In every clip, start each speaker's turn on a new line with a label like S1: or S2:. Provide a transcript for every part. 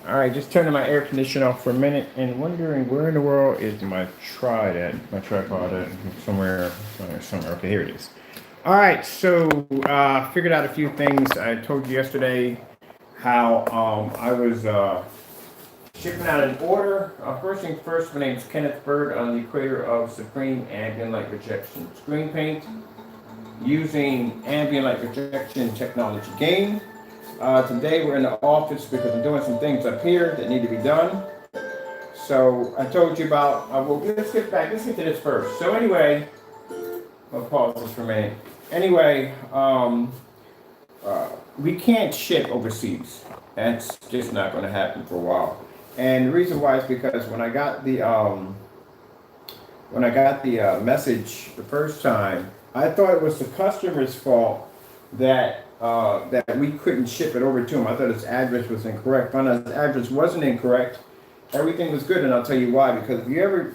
S1: All right, just turning my air conditioner off for a minute and wondering where in the world is my tripod at? Somewhere. Okay, here it is. All right, so figured out a few things. I told you yesterday how I was shipping out an order. First things first, my name is Kenneth Bird. I'm the creator of Supreme Ambient Light Rejection Screen Paint using ambient light rejection technology gain. Today we're in the office because I'm doing some things up here that need to be done. So I told you about, well, let's get to this first. So anyway, I'll pause this for a minute. Anyway, we can't ship overseas. That's just not going to happen for a while. And the reason why is because when I got the message the first time, I thought it was the customer's fault that that we couldn't ship it over to him. I thought his address was incorrect. Found out his address wasn't incorrect. Everything was good, and I'll tell you why. Because if you ever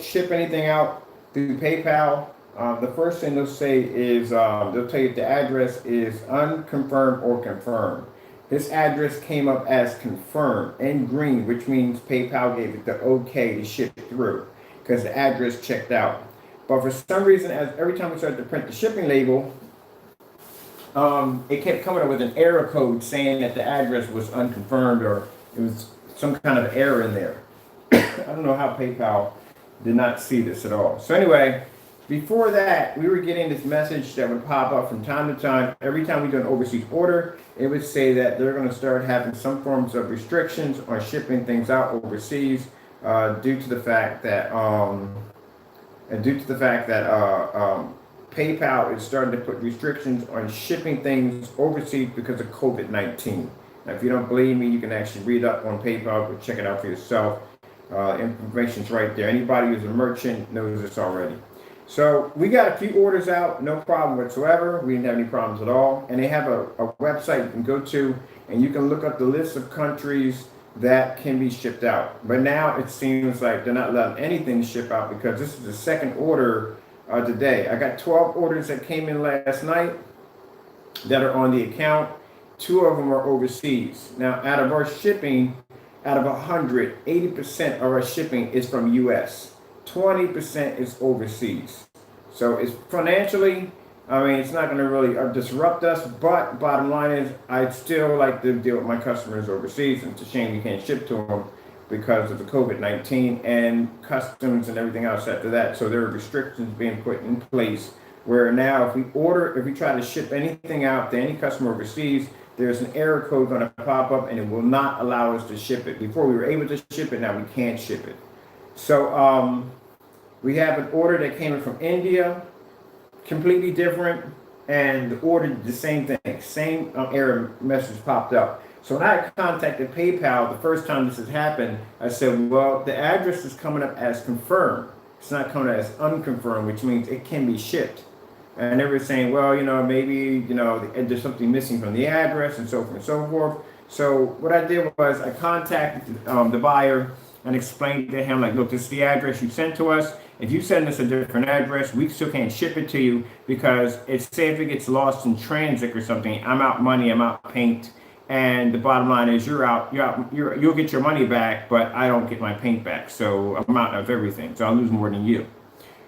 S1: ship anything out through PayPal, the first thing they'll say is they'll tell you if the address is unconfirmed or confirmed. This address came up as confirmed in green, which means PayPal gave it the okay to ship through because the address checked out. But for some reason, as every time we started to print the shipping label, it kept coming up with an error code saying that the address was unconfirmed or it was some kind of error in there. I don't know how PayPal did not see this at all. So anyway, before that, we were getting this message that would pop up from time to time. Every time we do an overseas order, it would say that they're going to start having some forms of restrictions on shipping things out overseas due to the fact that PayPal is starting to put restrictions on shipping things overseas because of COVID-19. Now, if you don't believe me, you can actually read up on PayPal, but check it out for yourself. Information's right there. Anybody who's a merchant knows this already. So we got a few orders out, no problem whatsoever. We didn't have any problems at all. And they have a website you can go to, and you can look up the list of countries that can be shipped out. But now it seems like they're not allowing anything to ship out because this is the second order today. I got 12 orders that came in last night that are on the account. 2 of them are overseas. Now, out of our shipping, out of 100, 80% of our shipping is from US. 20% is overseas. So it's financially, I mean, it's not going to really disrupt us, but bottom line is I'd still like to deal with my customers overseas. And it's a shame we can't ship to them because of the COVID-19 and customs and everything else after that. So there are restrictions being put in place where now if we try to ship anything out to any customer overseas, there's an error code going to pop up and it will not allow us to ship it. Before we were able to ship it, now we can't ship it. So we have an order that came in from India, completely different, and the order did the same thing, same error message popped up. So when I contacted PayPal the first time this has happened, I said, well, the address is coming up as confirmed. It's not coming as unconfirmed, which means it can be shipped. And they were saying, well, maybe, there's something missing from the address and so forth and so forth. So what I did was I contacted the buyer and explained to him, like, look, this is the address you sent to us. If you send us a different address, we still can't ship it to you because say if it gets lost in transit or something, I'm out money, I'm out paint. And the bottom line is you'll get your money back, but I don't get my paint back. So I'm out of everything. So I'll lose more than you.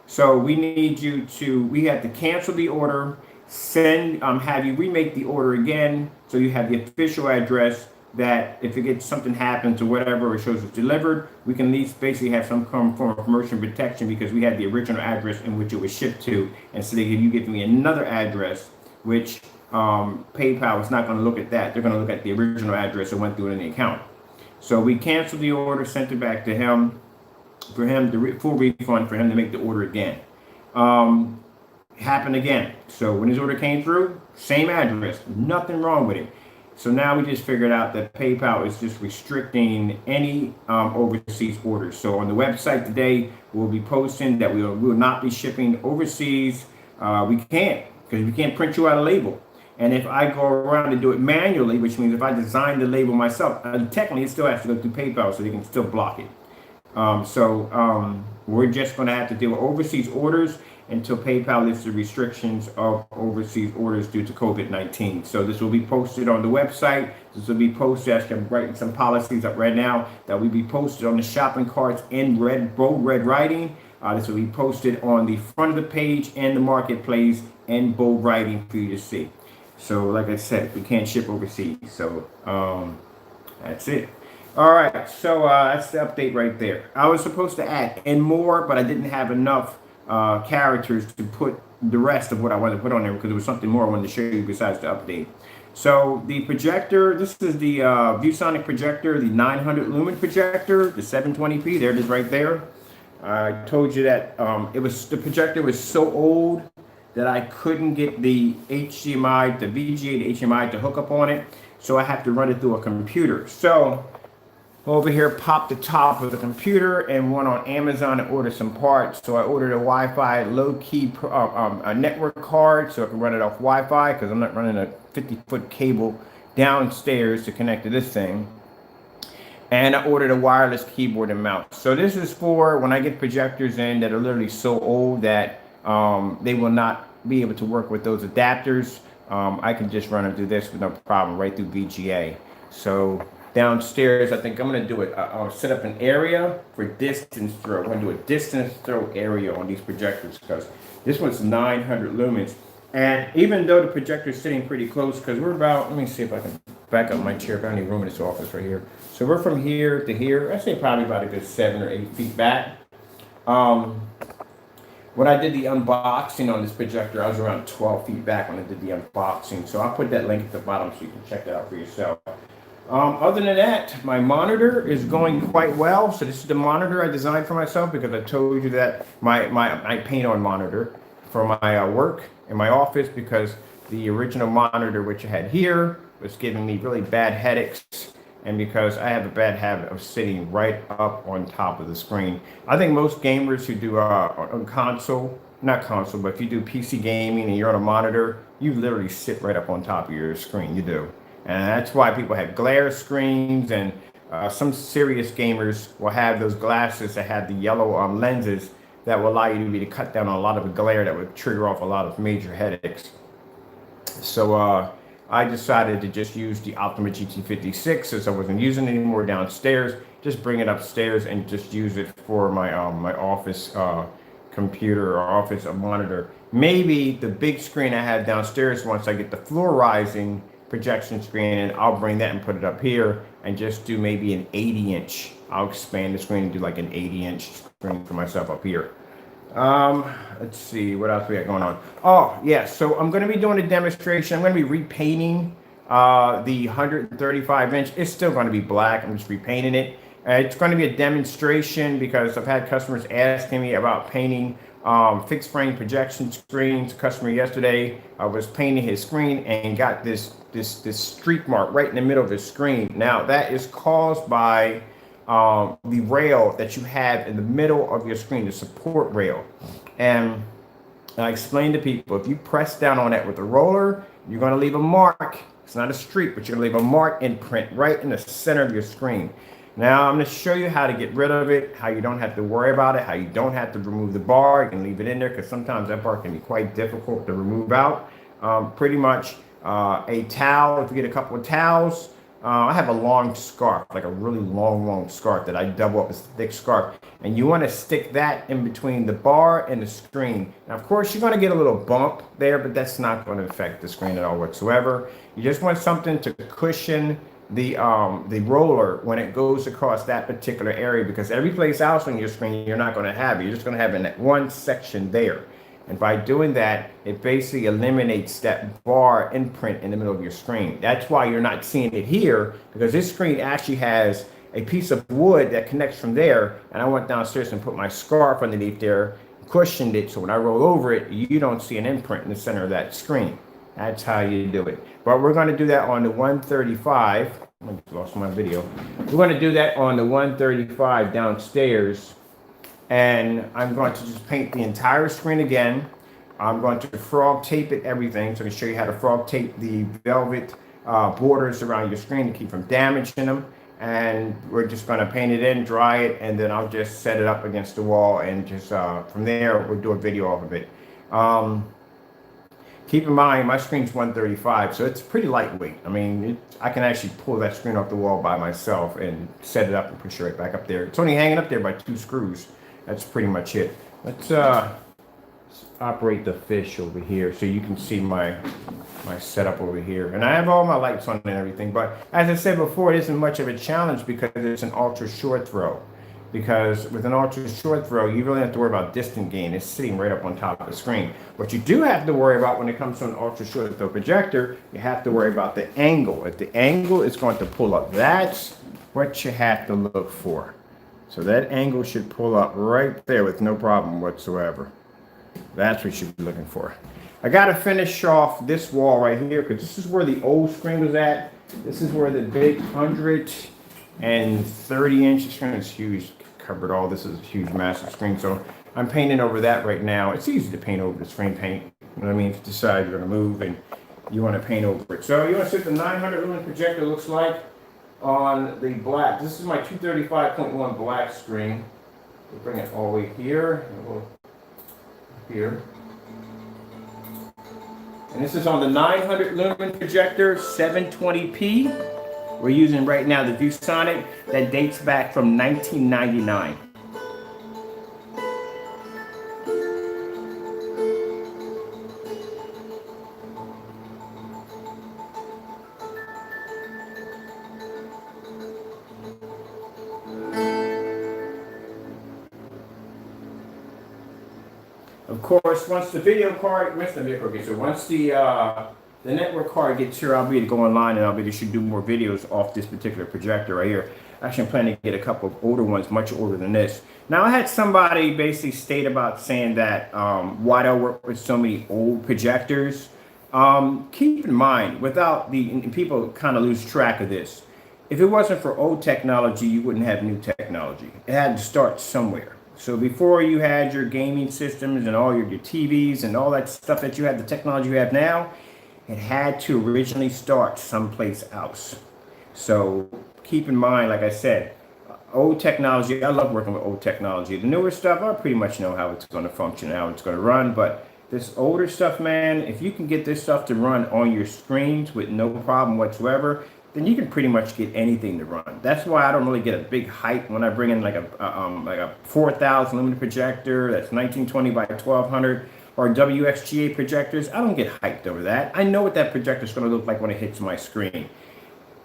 S1: So we have to cancel the order, have you remake the order again. So you have the official address that if something happens or whatever, or shows it's delivered, we can at least basically have some form of commercial protection because we had the original address in which it was shipped to. Instead of you giving me another address, which PayPal is not going to look at that. They're going to look at the original address that went through in the account. So we canceled the order, sent it back to him, for him the full refund for him to make the order again. Happened again. So when his order came through, same address, nothing wrong with it. So now we just figured out that PayPal is just restricting any overseas orders. So on the website today, we'll be posting that we will not be shipping overseas. We can't, because we can't print you out a label. And if I go around and do it manually, which means if I design the label myself, technically it still has to go through PayPal, so they can still block it. We're just going to have to deal with overseas orders. until PayPal lifts the restrictions of overseas orders due to COVID-19. So this will be posted on the website. This will be posted. Actually, I'm writing some policies up right now that will be posted on the shopping carts in bold red writing. This will be posted on the front of the page and the marketplace in bold writing for you to see. So like I said, we can't ship overseas. So that's it. All right, so that's the update right there. I was supposed to add and more, but I didn't have enough characters to put the rest of what I wanted to put on there because there was something more I wanted to show you besides the update. So the projector, this is the ViewSonic projector, the 900 lumen projector, the 720p. There it is right there. I told you that the projector was so old that I couldn't get the HDMI, the VGA, the HDMI to hook up on it. So I have to run it through a computer. So over here, pop the top of the computer and went on Amazon and ordered some parts. So I ordered a Wi-Fi low-key a network card so I can run it off Wi-Fi because I'm not running a 50-foot cable downstairs to connect to this thing. And I ordered a wireless keyboard and mouse. So this is for when I get projectors in that are literally so old that they will not be able to work with those adapters. I can just run them through this with no problem, right through VGA. So downstairs, I think I'm going to do it. I'll set up an area for distance throw. I'm going to do a distance throw area on these projectors because this one's 900 lumens. And even though the projector is sitting pretty close, because we're about, let me see if I can back up my chair. I've got any room in this office right here. So we're from here to here. I say probably about a good 7 or 8 feet back. When I did the unboxing on this projector, I was around 12 feet back when I did the unboxing. So I'll put that link at the bottom so you can check that out for yourself. Other than that, my monitor is going quite well. So this is the monitor I designed for myself because I told you that I paint on monitor for my work in my office because the original monitor, which I had here, was giving me really bad headaches. And because I have a bad habit of sitting right up on top of the screen. I think most gamers who do on console, not console, but if you do PC gaming and you're on a monitor, you literally sit right up on top of your screen. You do. And that's why people have glare screens, and some serious gamers will have those glasses that have the yellow lenses that will allow you to cut down on a lot of the glare that would trigger off a lot of major headaches. So I decided to just use the Optima GT56 since I wasn't using it anymore downstairs. Just bring it upstairs and just use it for my my office computer or office monitor. Maybe the big screen I have downstairs, once I get the floor rising projection screen, and I'll bring that and put it up here and just do maybe an 80-inch. I'll expand the screen and do like an 80-inch screen for myself up here. Let's see what else we got going on. Oh yeah, so I'm going to be doing a demonstration. I'm going to be repainting the 135-inch. It's still going to be black. I'm just repainting it. It's going to be a demonstration because I've had customers asking me about painting fixed frame projection screens. A customer yesterday was painting his screen and got this streak mark right in the middle of his screen. Now that is caused by the rail that you have in the middle of your screen, the support rail. And I explained to people, if you press down on that with a roller, you're going to leave a mark. It's not a streak, but you're going to leave a mark imprint right in the center of your screen. Now I'm going to show you how to get rid of it, how you don't have to worry about it, how you don't have to remove the bar. You can leave it in there because sometimes that bar can be quite difficult to remove out. Pretty much a towel, if you get a couple of towels. I have a long scarf, like a really long scarf that I double up as a thick scarf. And you want to stick that in between the bar and the screen. Now, of course, you're going to get a little bump there, but that's not going to affect the screen at all whatsoever. You just want something to cushion the roller when it goes across that particular area, because every place else on your screen, you're not going to have it. You're just going to have it in that one section there. And by doing that, it basically eliminates that bar imprint in the middle of your screen. That's why you're not seeing it here, because this screen actually has a piece of wood that connects from there. And I went downstairs and put my scarf underneath there, cushioned it, so when I roll over it, you don't see an imprint in the center of that screen. That's how you do it. But we're going to do that on the 135. I lost my video. We're going to do that on the 135 downstairs. And I'm going to just paint the entire screen again. I'm going to frog tape it, everything, so I can show you how to frog tape the velvet borders around your screen to keep from damaging them. and we're just going to paint it in, dry it, and then I'll just set it up against the wall, and just from there we'll do a video off of it. Keep in mind my screen's 135, so it's pretty lightweight. I mean, I can actually pull that screen off the wall by myself and set it up and push it right back up there. It's only hanging up there by 2 screws. That's pretty much it. Let's operate the fish over here so you can see my setup over here. And I have all my lights on and everything, but as I said before, it isn't much of a challenge because it's an ultra short throw. Because with an ultra short throw, you really have to worry about distant gain. It's sitting right up on top of the screen. What you do have to worry about when it comes to an ultra short throw projector, you have to worry about the angle. If the angle is going to pull up, that's what you have to look for. So that angle should pull up right there with no problem whatsoever. That's what you should be looking for. I got to finish off this wall right here because this is where the old screen was at. This is where the big 130-inch screen is huge. Covered all this is a huge, massive screen. So I'm painting over that right now. It's easy to paint over the screen paint. You know what I mean? If you decide you're going to move and you want to paint over it. So you want to see what the 900 lumen projector looks like on the black. This is my 235.1 black screen. We'll bring it all the way here. And we'll here. And this is on the 900 lumen projector, 720p. We're using right now the ViewSonic that dates back from 1999. Of course, once the video card, once the network card gets here, I'll be able to go online and I'll be able to do more videos off this particular projector right here. Actually, I'm planning to get a couple of older ones, much older than this. Now, I had somebody basically state about saying that why do I work with so many old projectors? Keep in mind, and people kind of lose track of this. If it wasn't for old technology, you wouldn't have new technology. It had to start somewhere. So before you had your gaming systems and all your TVs and all that stuff that you had, the technology you have now, it had to originally start someplace else. So keep in mind, like I said, old technology, I love working with old technology. The newer stuff, I pretty much know how it's going to function, how it's going to run. But this older stuff, man, if you can get this stuff to run on your screens with no problem whatsoever, then you can pretty much get anything to run. That's why I don't really get a big hype when I bring in like a 4,000 lumen projector that's 1920 by 1200 or WXGA projectors. I don't get hyped over that. I know what that projector is going to look like when it hits my screen.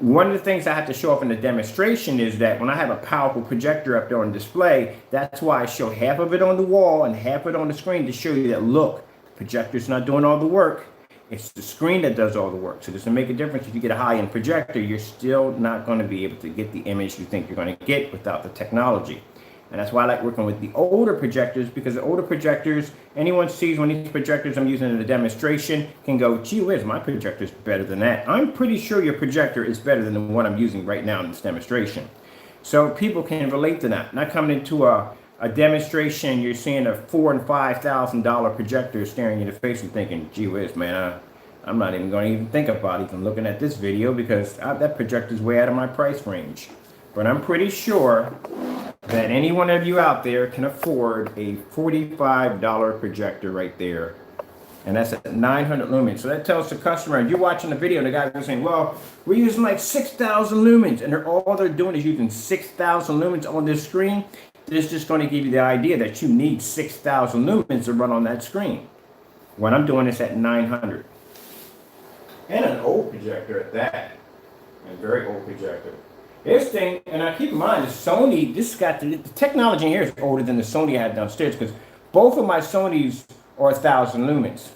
S1: One of the things I have to show off in the demonstration is that when I have a powerful projector up there on display, that's why I show half of it on the wall and half of it on the screen to show you that, look, the projector's not doing all the work. It's the screen that does all the work. So it doesn't make a difference if you get a high-end projector, you're still not going to be able to get the image you think you're going to get without the technology. And that's why I like working with the older projectors, because the older projectors, anyone sees one of these projectors I'm using in the demonstration can go, gee whiz, my projector's better than that. I'm pretty sure your projector is better than the one I'm using right now in this demonstration. So people can relate to that. Not coming into a demonstration, you're seeing a $4,000 and $5,000 projector staring you in the face and thinking, gee whiz, man, I'm not even going to even think about even looking at this video because that projector is way out of my price range. But I'm pretty sure that any one of you out there can afford a $45 projector right there. And that's at 900 lumens. So that tells the customer, and you're watching the video, and the guy was saying, well, we're using like 6,000 lumens. And all they're doing is using 6,000 lumens on this screen. This is just going to give you the idea that you need 6,000 lumens to run on that screen. When I'm doing this at 900. And an old projector at that. A very old projector. This thing, and I keep in mind, the Sony, the technology in here is older than the Sony I had downstairs because both of my Sonys are 1,000 lumens.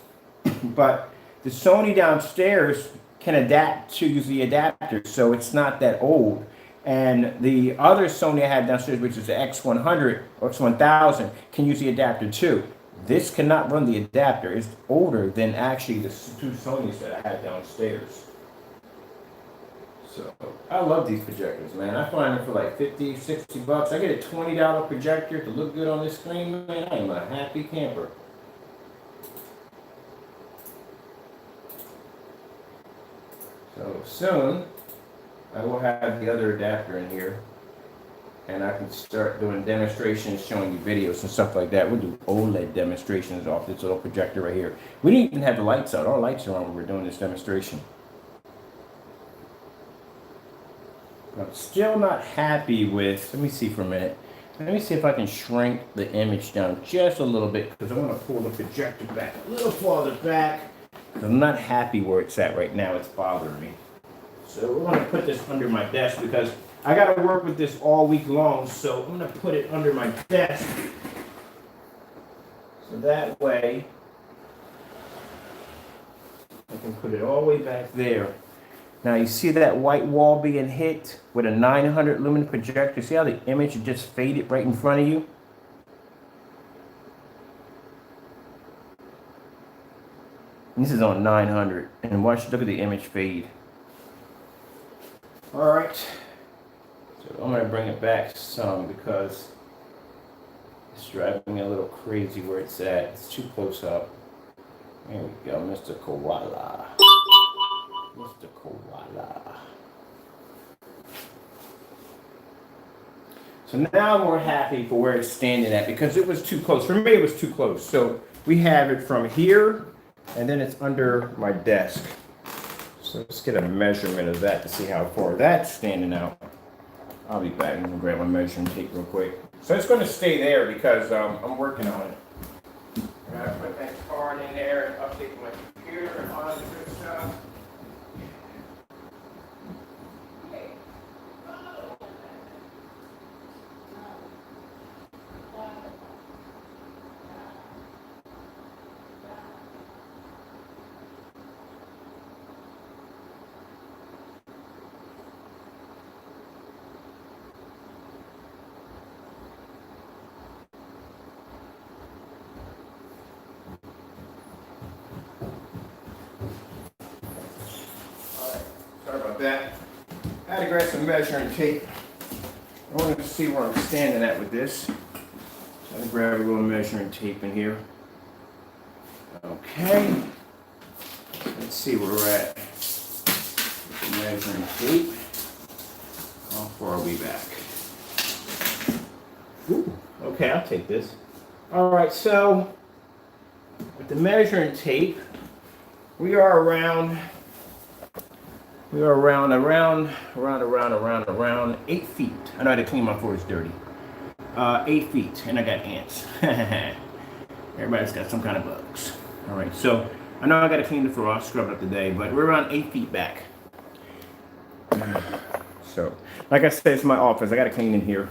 S1: But the Sony downstairs can adapt to use the adapter, so it's not that old. And the other Sony I had downstairs, which is the X100 or X1000, can use the adapter too. This cannot run the adapter. It's older than actually the two Sonys that I had downstairs. So I love these projectors, man. I find them for like 50, 60 bucks. I get a $20 projector to look good on this screen, man. I am a happy camper. So soon, I will have the other adapter in here, and I can start doing demonstrations, showing you videos and stuff like that. We'll do OLED demonstrations off this little projector right here. We didn't even have the lights out. Our lights are on when we're doing this demonstration. I'm still not happy with, let me see for a minute. Let me see if I can shrink the image down just a little bit, because I want to pull the projector back a little farther back. I'm not happy where it's at right now. It's bothering me. So we're going to put this under my desk because I got to work with this all week long. So I'm going to put it under my desk. So that way I can put it all the way back there. Now you see that white wall being hit with a 900 lumen projector? See how the image just faded right in front of you? This is on 900, and watch, look at the image fade. All right, so I'm gonna bring it back some because it's driving me a little crazy where it's at. It's too close up. There we go, Mr. Koala. Mr. Koala. So now we're happy for where it's standing at because it was too close. For me, it was too close. So we have it from here, and then it's under my desk. So let's get a measurement of that to see how far that's standing out. I'll be back and grab my measuring tape real quick. So it's going to stay there because I'm working on it. I'm going to put that card in there and update my computer and all that good stuff. That. I had to grab some measuring tape. I wanted to see where I'm standing at with this. So I had to grab a little measuring tape in here. Okay. Let's see where we're at with the measuring tape. How far are we back? Ooh, okay, I'll take this. All right, so with the measuring tape, we are around 8 feet. I know I had to clean my floor, it's dirty. 8 feet, and I got ants. Everybody's got some kind of bugs. All right, so I know I got to clean the floor. I'll scrub it up today, but we're around 8 feet back. So, like I said, it's my office. I got to clean in here.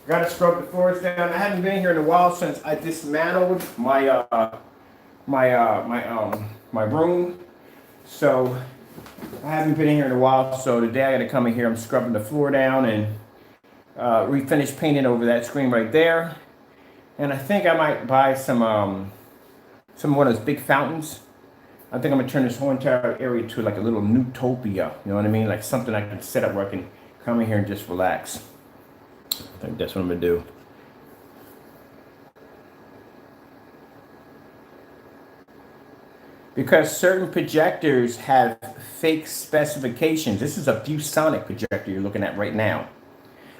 S1: I got to scrub the floors down. I haven't been here in a while since I dismantled my room. So I haven't been in here in a while, so today I got to come in here. I'm scrubbing the floor down and refinish painting over that screen right there. And I think I might buy some one of those big fountains. I think I'm gonna turn this whole entire area to like a little Newtopia. You know what I mean? Like something I can set up where I can come in here and just relax. I think that's what I'm gonna do. Because certain projectors have fake specifications. This is a ViewSonic projector you're looking at right now.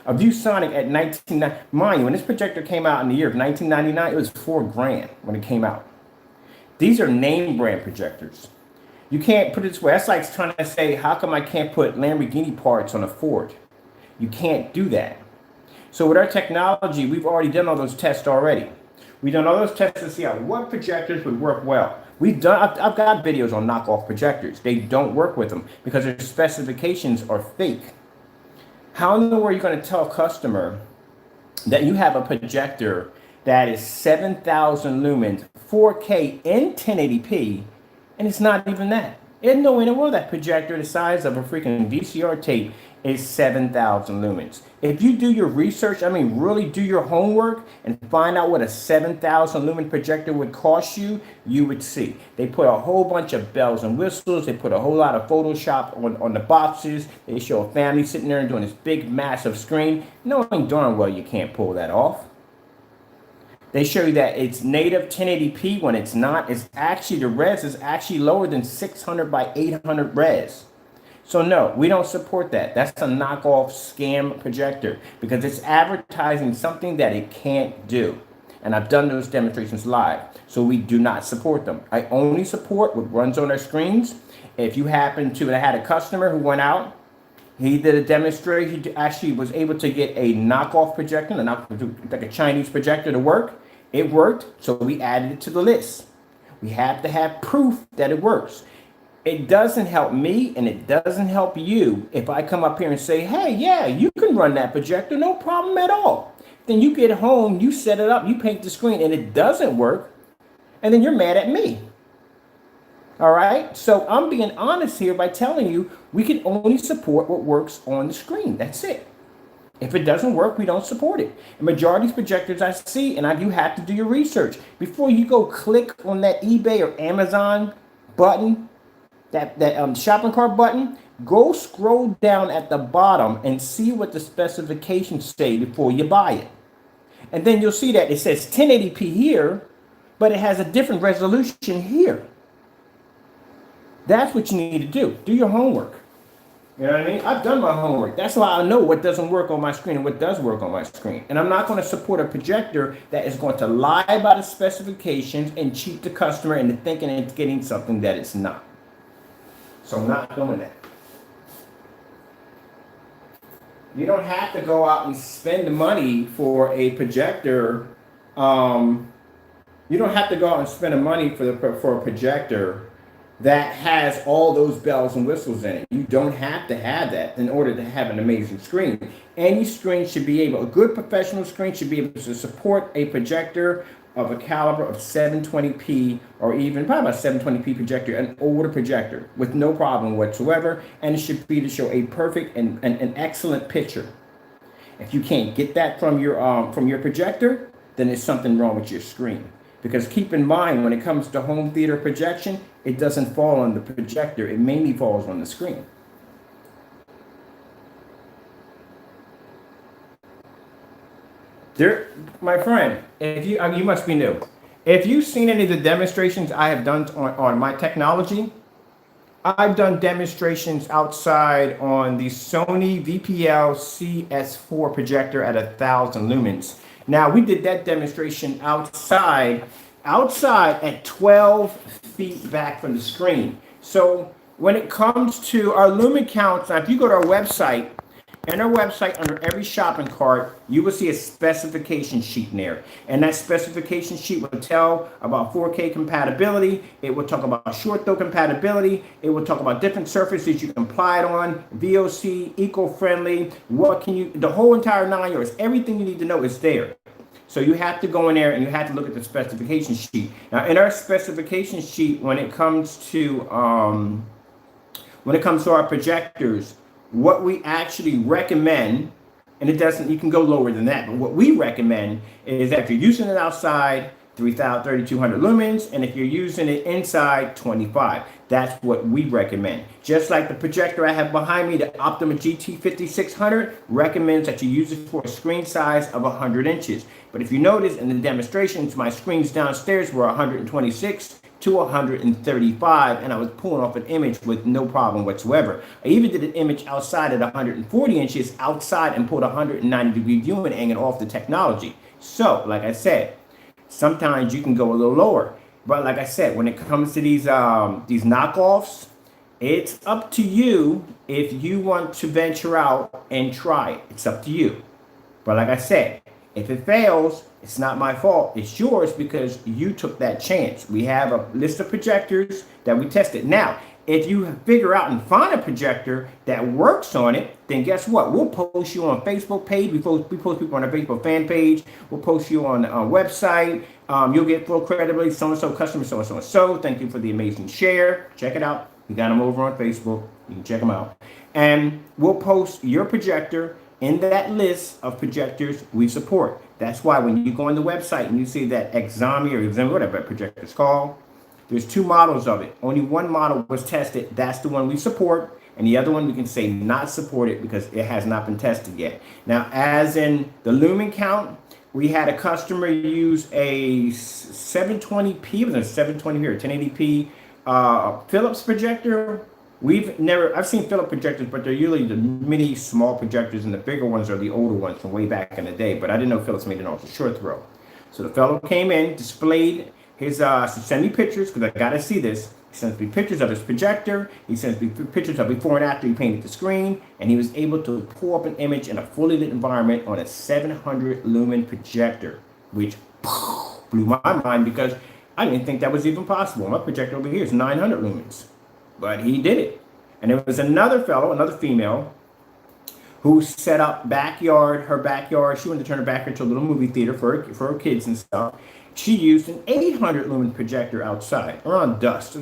S1: A ViewSonic at 1990, mind you, when this projector came out in the year of 1999, it was $4,000 when it came out. These are name brand projectors. You can't put it this way. That's like trying to say, how come I can't put Lamborghini parts on a Ford? You can't do that. So with our technology, we've already done all those tests already. We've done all those tests to see out what projectors would work well. I've got videos on knockoff projectors. They don't work with them because their specifications are fake. How in the world are you going to tell a customer that you have a projector that is 7,000 lumens, 4K in 1080p, and it's not even that? There's no way in the world that projector the size of a freaking VCR tape is 7,000 lumens. If you do your research, I mean really do your homework and find out what a 7,000 lumen projector would cost you, you would see. They put a whole bunch of bells and whistles. They put a whole lot of Photoshop on the boxes. They show a family sitting there and doing this big massive screen, knowing darn well you can't pull that off. They show you that it's native 1080p when it's not. It's actually, the res is actually lower than 600 by 800 res. So no, we don't support that. That's a knockoff scam projector because it's advertising something that it can't do. And I've done those demonstrations live. So we do not support them. I only support what runs on our screens. If you happen to, I had a customer who went out, he did a demonstration. He actually was able to get a knockoff projector, like a Chinese projector to work. It worked, so we added it to the list. We have to have proof that it works. It doesn't help me and it doesn't help you if I come up here and say, hey, yeah, you can run that projector, no problem at all. Then you get home, you set it up, you paint the screen, and it doesn't work, and then you're mad at me. All right? So I'm being honest here by telling you we can only support what works on the screen. That's it. If it doesn't work, we don't support it. And majority of projectors I see, and you have to do your research. Before you go click on that eBay or Amazon button, that shopping cart button, go scroll down at the bottom and see what the specifications say before you buy it. And then you'll see that it says 1080p here, but it has a different resolution here. That's what you need to do. Do your homework. You know what I mean? I've done my homework. That's why I know what doesn't work on my screen and what does work on my screen. And I'm not going to support a projector that is going to lie about the specifications and cheat the customer into thinking it's getting something that it's not. So I'm not doing that. You don't have to go out and spend the money for a projector. You don't have to go out and spend the money for a projector that has all those bells and whistles in it. You don't have to have that in order to have an amazing screen. Any screen should be able, a good professional screen should be able to support a projector of a caliber of 720p or even probably about 720p projector, an older projector with no problem whatsoever, and it should be to show a perfect and an excellent picture. If you can't get that from your projector, then there's something wrong with your screen. Because keep in mind, when it comes to home theater projection, it doesn't fall on the projector, it mainly falls on the screen. There, my friend, if you must be new. If you've seen any of the demonstrations I have done on my technology, I've done demonstrations outside on the Sony VPL CS4 projector at 1,000 lumens. Now, we did that demonstration outside at 12 feet back from the screen. So when it comes to our lumen counts, now if you go to our website, in our website, under every shopping cart, you will see a specification sheet in there. And that specification sheet will tell about 4K compatibility. It will talk about short throw compatibility. It will talk about different surfaces you can apply it on, VOC, eco-friendly, the whole entire 9 yards. Everything you need to know is there. So you have to go in there and you have to look at the specification sheet. Now, in our specification sheet, when it comes to our projectors, what we actually recommend, and you can go lower than that, but what we recommend is that if you're using it outside, 3,200 lumens, and if you're using it inside, 25. That's what we recommend. Just like the projector I have behind me, the Optima GT5600 recommends that you use it for a screen size of 100 inches. But if you notice in the demonstrations, my screens downstairs were 126 to 135, and I was pulling off an image with no problem whatsoever. I even did an image outside at 140 inches outside and pulled a 190-degree viewing angle off the technology. So, like I said, sometimes you can go a little lower. But like I said, when it comes to these knockoffs, it's up to you if you want to venture out and try it. It's up to you. But like I said, if it fails, it's not my fault. It's yours because you took that chance. We have a list of projectors that we tested. Now, if you figure out and find a projector that works on it, then guess what? We'll post you on Facebook page. We post people on our Facebook fan page. We'll post you on our website. You'll get full credibility, so-and-so, customer, so-and-so. Thank you for the amazing share. Check it out. We got them over on Facebook. You can check them out. And we'll post your projector in that list of projectors we support. That's why when you go on the website and you see that Exami or Exami, whatever that projector is called, there's two models of it. Only one model was tested. That's the one we support. And the other one we can say not supported because it has not been tested yet. Now, as in the lumen count, we had a customer use a 720p, it was a 720p or 1080p Philips projector. I've seen Philips projectors, but they're usually the mini small projectors, and the bigger ones are the older ones from way back in the day. But I didn't know Philips made an ultra short throw. So the fellow came in, displayed his, send me pictures, because I got to see this. He sends me pictures of his projector. He sends me pictures of before and after he painted the screen. And he was able to pull up an image in a fully lit environment on a 700 lumen projector, which blew my mind because I didn't think that was even possible. My projector over here is 900 lumens. But he did it. And there was another fellow, another female, who set up her backyard. She wanted to turn her backyard into a little movie theater for her kids and stuff. She used an 800 lumen projector outside, around dusk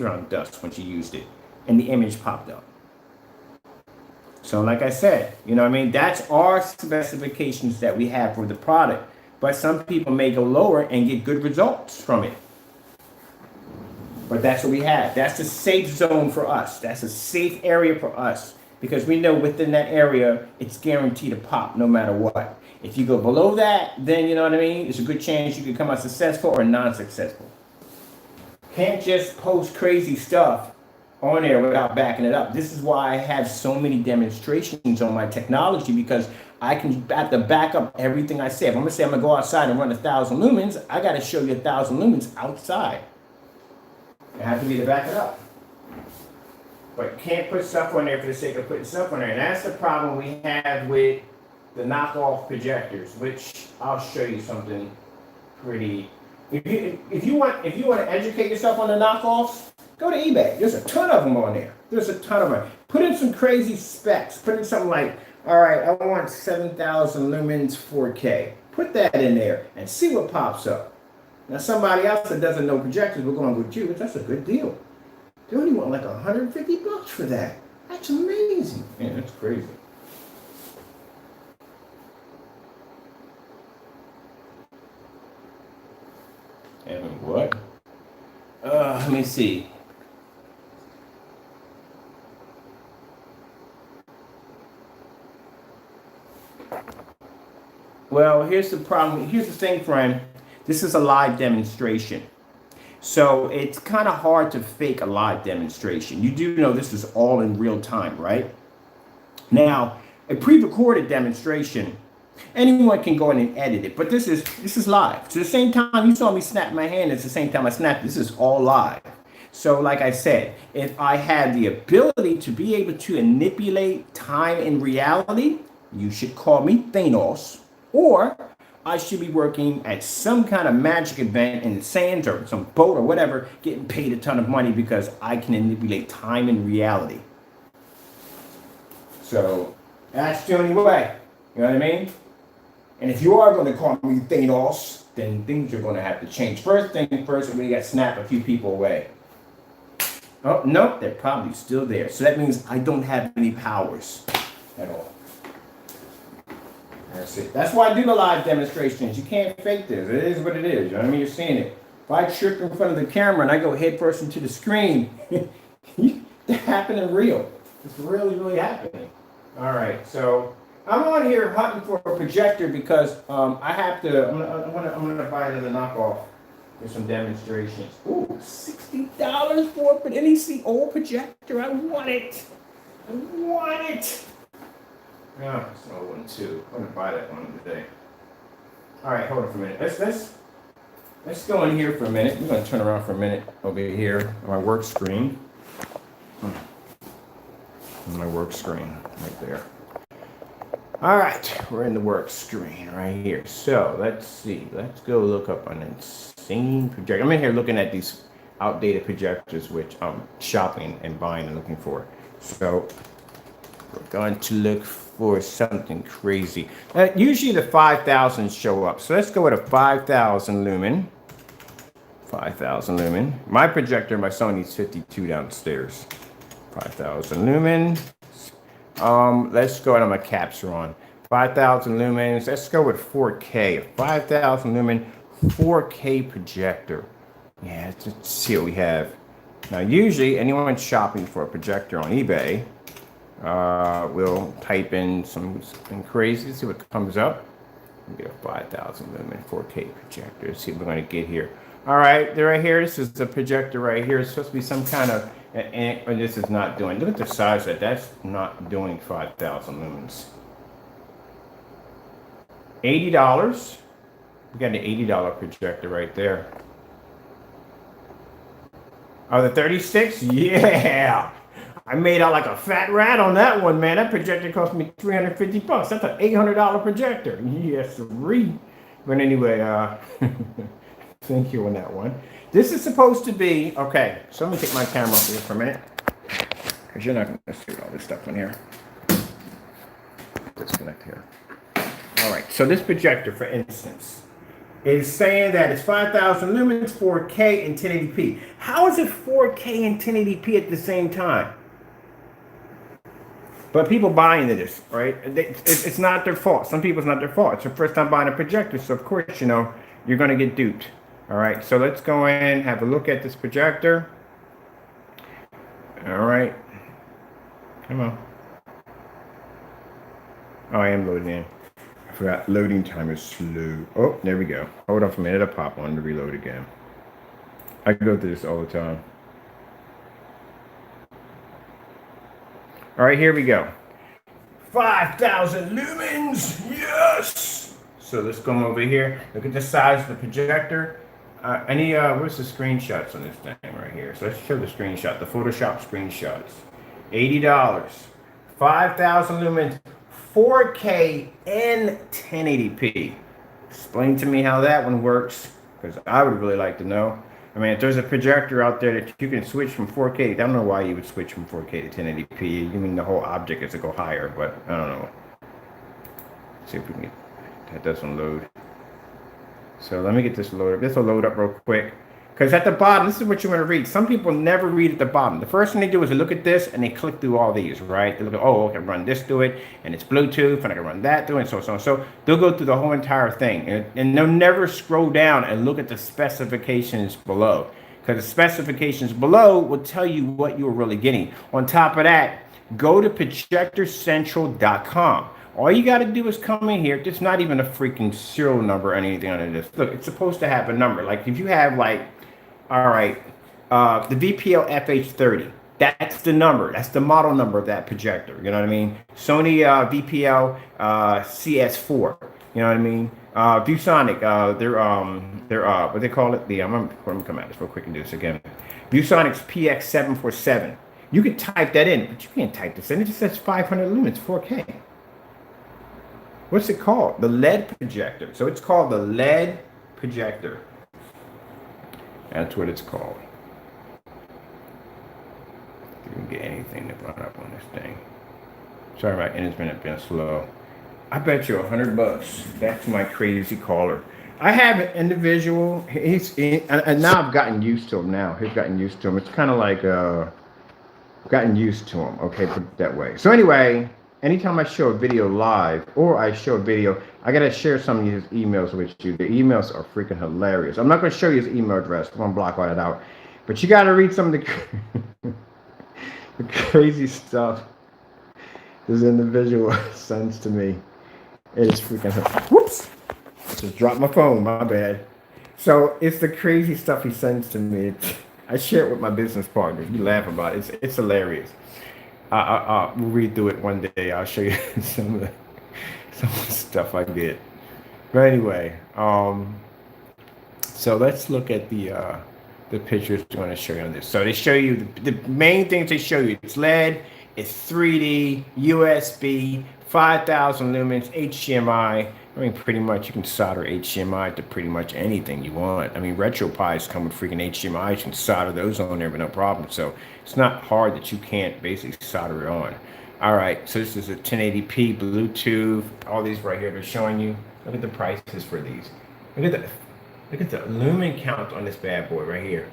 S1: when she used it. And the image popped up. So like I said, you know what I mean? That's our specifications that we have for the product. But some people may go lower and get good results from it. But that's what we have. That's a safe zone for us. That's a safe area for us. Because we know within that area, it's guaranteed to pop no matter what. If you go below that, then you know what I mean? It's a good chance you can come out successful or non-successful. Can't just post crazy stuff on there without backing it up. This is why I have so many demonstrations on my technology, because I have to back up everything I say. If I'm going to say I'm going to go outside and run 1,000 lumens, I got to show you 1,000 lumens outside. I have to be to back it up. But can't put stuff on there for the sake of putting stuff on there. And that's the problem we have with the knockoff projectors, which I'll show you something pretty. If you want to educate yourself on the knockoffs, go to eBay. There's a ton of them on there. There's a ton of them. Put in some crazy specs. Put in something like, all right, I want 7,000 lumens 4K. Put that in there and see what pops up. Now somebody else that doesn't know projectors will go on with you, but that's a good deal. They only want like $150 for that. That's amazing. Man, that's crazy. And what? Let me see. Well, here's the problem. Here's the thing, friend. This is a live demonstration. So it's kind of hard to fake a live demonstration. You do know this is all in real time, right? Now, a pre-recorded demonstration, anyone can go in and edit it, but this is live. So the same time you saw me snap my hand, it's the same time I snapped. This is all live. So like I said, if I had the ability to be able to manipulate time in reality, you should call me Thanos, or I should be working at some kind of magic event in the sands or some boat or whatever, getting paid a ton of money because I can manipulate time in reality. So that's the only way. You know what I mean? And if you are going to call me Thanos, then things are going to have to change. First thing first, we got to snap a few people away. Oh, no, they're probably still there. So that means I don't have any powers at all. That's it. That's why I do the live demonstrations. You can't fake this. It is what it is. You know what I mean? You're seeing it. If I trip in front of the camera and I go head first into the screen, they're happening real. It's really, really happening. All right. So I'm on here hunting for a projector because I have to. I'm gonna buy another knockoff for some demonstrations. Ooh, $60 for an NEC old projector. I want it. I want it. Yeah, it's an old one too. I'm gonna buy that one today. All right, hold on for a minute. Let's go in here for a minute. I'm gonna turn around for a minute over here on my work screen. On my work screen, right there. All right, we're in the work screen right here. So let's see. Let's go look up an insane projector. I'm in here looking at these outdated projectors, which I'm shopping and buying and looking for. So we're going to look for something crazy. Usually the 5,000 show up. So let's go with a 5,000 lumen. 5,000 lumen. My projector, my Sony's 52 downstairs. 5,000 lumen. Let's go ahead on my capture on. 5,000 lumens. Let's go with 4K. 5,000 lumen 4K projector. Yeah, let's see what we have. Now, usually anyone shopping for a projector on eBay will type in something crazy, see what comes up. Get a 5,000 lumen 4K projector. Let's see what we're going to get here. All right, they're right here. This is the projector right here. It's supposed to be some kind of And this is not doing, look at the size of that. That's not doing 5,000 lumens. $80. We got an $80 projector right there. Oh, the 36? Yeah. I made out like a fat rat on that one, man. That projector cost me $350. That's an $800 projector. Yes, sirree. But anyway, thank you on that one. This is supposed to be, okay, so let me take my camera off here for a minute. Because you're not going to see all this stuff in here. Disconnect here. All right, so this projector, for instance, is saying that it's 5,000 lumens, 4K, and 1080p. How is it 4K and 1080p at the same time? But people buying into this, right? It's not their fault. Some people, it's not their fault. It's their first time buying a projector, so of course, you know, you're going to get duped. All right, so let's go in and have a look at this projector. All right. Come on. Oh, I am loading in. I forgot loading time is slow. Oh, there we go. Hold on for a minute. It'll pop on to reload again. I go through this all the time. All right, here we go. 5,000 lumens. Yes. So let's go over here. Look at the size of the projector. Where's the screenshots on this thing right here? So let's show the screenshot, the Photoshop screenshots. $80, 5,000 lumens, 4K and 1080p. Explain to me how that one works, because I would really like to know. I mean, if there's a projector out there that you can switch from 4K, I don't know why you would switch from 4K to 1080p. You mean the whole object is to go higher, but I don't know. Let's see if we can get that doesn't load. So let me get this loaded. This will load up real quick. Because at the bottom, this is what you want to read. Some people never read at the bottom. The first thing they do is they look at this and they click through all these, right? They look at, oh, I can run this through it, and it's Bluetooth, and I can run that through it, and so on and so. They'll go through the whole entire thing, and they'll never scroll down and look at the specifications below. Because the specifications below will tell you what you're really getting. On top of that, go to projectorcentral.com. All you got to do is come in here. It's not even a freaking serial number or anything under this. Look, it's supposed to have a number. Like if you have like, all right, the VPL FH30, that's the number. That's the model number of that projector. You know what I mean? Sony VPL CS4. You know what I mean? ViewSonic, they're what they call it? I'm gonna come at this real quick and do this again. ViewSonic's PX747. You could type that in, but you can't type this in. It just says 500 lumens, 4K. What's it called? The LED projector. So it's called the LED projector. That's what it's called. You can get anything to run up on this thing. Sorry, my internet's been slow. I bet you $100. That's my crazy caller. I have an individual. And now I've gotten used to him. Now he's gotten used to him. It's kind of like gotten used to him. Okay, put it that way. So anyway. Anytime I show a video live or I show a video, I got to share some of his emails with you. The emails are freaking hilarious. I'm not going to show you his email address. I'm going to block all that out. But you got to read some of the crazy stuff this individual sends to me. It is freaking hilarious. Whoops. Just dropped my phone. My bad. So it's the crazy stuff he sends to me. I share it with my business partners. You laugh about it. It's hilarious. We'll read through it one day. I'll show you some of the stuff I get. But anyway, so let's look at the pictures I'm going to show you on this. So they show you the main things they show you. It's LED, it's 3D, USB, 5,000 lumens, HDMI. I mean, pretty much you can solder HDMI to pretty much anything you want. I mean, RetroPies come with freaking HDMI. You can solder those on there, but no problem. So it's not hard that you can't basically solder it on. All right, so this is a 1080p Bluetooth. All these right here they're showing you. Look at the prices for these. Look at the lumen count on this bad boy right here.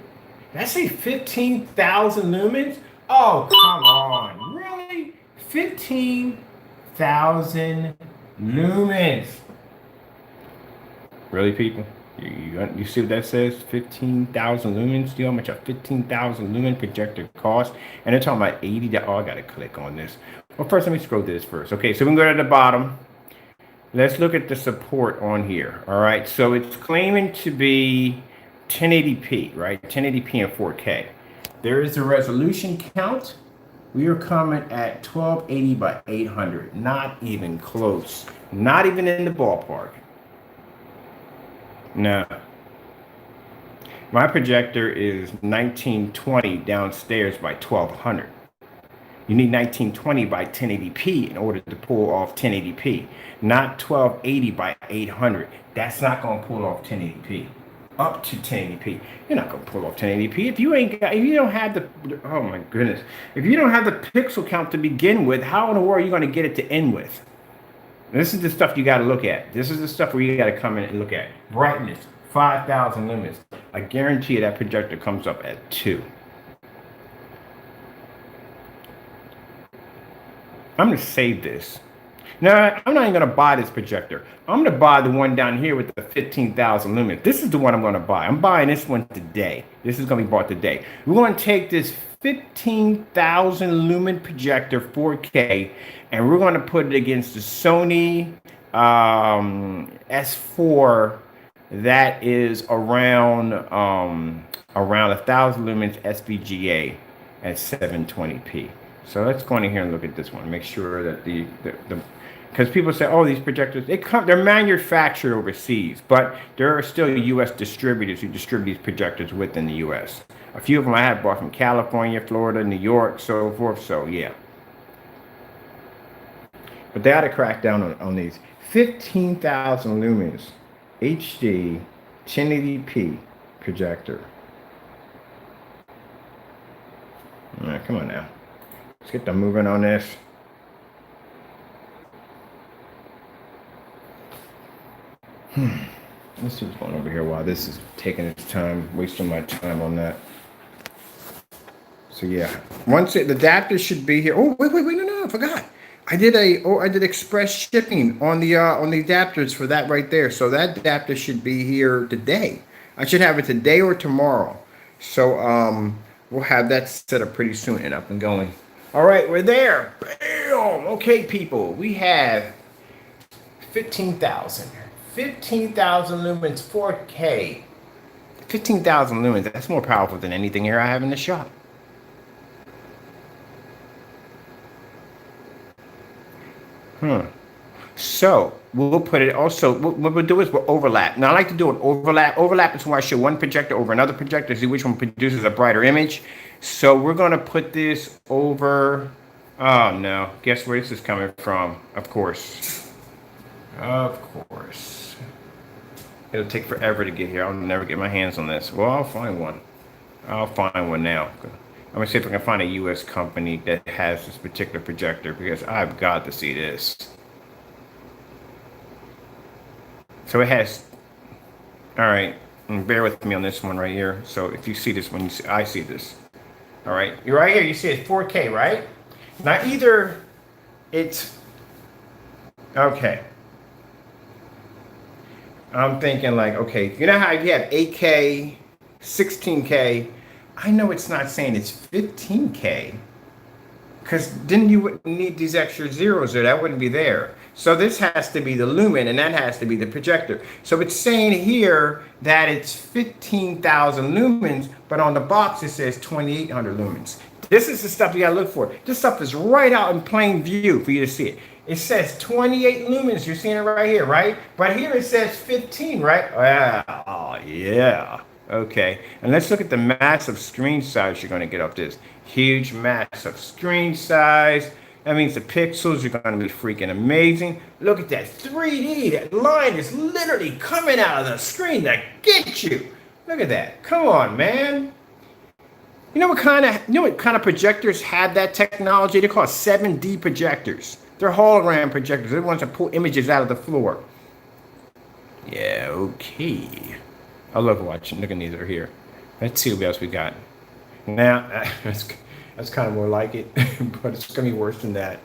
S1: Did I say 15,000 lumens? Oh, come on, really? 15,000 lumens. Really, people? You see what that says? 15,000 lumens. Do you know how much a 15,000 lumen projector costs? And they're talking about $80. Oh, I gotta click on this. Well, first let me scroll through this first. Okay, so we can go to the bottom. Let's look at the support on here. All right, so it's claiming to be 1080p, right? 1080p and 4K. There is a resolution count. We are coming at 1280 by 800. Not even close. Not even in the ballpark. No. My projector is 1920 downstairs by 1200. You need 1920 by 1080p in order to pull off 1080p, not 1280 by 800. That's not going to pull off 1080p. Up to 1080p. You're not going to pull off 1080p if you ain't got, if you don't have the, oh my goodness, if you don't have the pixel count to begin with, how in the world are you going to get it to end with? This is the stuff you got to look at. This is the stuff where you got to come in and look at. Brightness, 5,000 lumens. I guarantee you that projector comes up at 2. I'm going to save this. Now, I'm not even going to buy this projector. I'm going to buy the one down here with the 15,000 lumens. This is the one I'm going to buy. I'm buying this one today. This is going to be bought today. We're going to take this 15,000 lumen projector 4K, and we're going to put it against the Sony S4 that is around 1,000 lumens SVGA at 720p. So let's go in here and look at this one. Make sure that the because people say, oh, these projectors, they're manufactured overseas, but there are still U.S. distributors who distribute these projectors within the U.S. A few of them I have bought from California, Florida, New York, so forth. So yeah, but they ought to crack down on these 15,000 lumens HD 1080p projector. All right, come on now. Let's get them moving on this. Let's see what's going over here while this is taking its time, wasting my time on that. So yeah, once the adapter should be here. Oh wait, no, I forgot. I did express shipping on the adapters for that right there. So that adapter should be here today. I should have it today or tomorrow. So we'll have that set up pretty soon and up and going. All right, we're there. Bam! Okay, people, we have 15,000 lumens 4K. 15,000 lumens, that's more powerful than anything here I have in the shop. So we'll put it also, what we'll do is we'll overlap. Now I like to do an overlap. Overlap is where I show one projector over another projector to see which one produces a brighter image. So we're going to put this over, oh no, guess where this is coming from? Of course. It'll take forever to get here. I'll never get my hands on this. Well, I'll find one. I'll find one now. I'm going to see if I can find a U.S. company that has this particular projector because I've got to see this. So it has, all right, and bear with me on this one right here. So if you see this one, I see this. All right, you're right here, you see it's 4K, right? Now either it's, okay. I'm thinking like, okay, you know how you have 8K, 16K, I know it's not saying it's 15K, because then you wouldn't need these extra zeros there, that wouldn't be there. So this has to be the lumen, and that has to be the projector. So it's saying here that it's 15,000 lumens, but on the box it says 2,800 lumens. This is the stuff you gotta look for. This stuff is right out in plain view for you to see it. It says 28 lumens, you're seeing it right here, right? But here it says 15, right? Oh, yeah. Okay, and let's look at the massive screen size you're gonna get off this. Huge, massive screen size. That means the pixels are going to be freaking amazing. Look at that 3D. That line is literally coming out of the screen to get you. Look at that. Come on, man. You know what kind of projectors have that technology? They're called 7D projectors. They're hologram projectors. They're the ones that pull images out of the floor. Yeah, okay. I love watching. Look at these are here. Let's see what else we got. Now, that's kind of more like it, but it's going to be worse than that.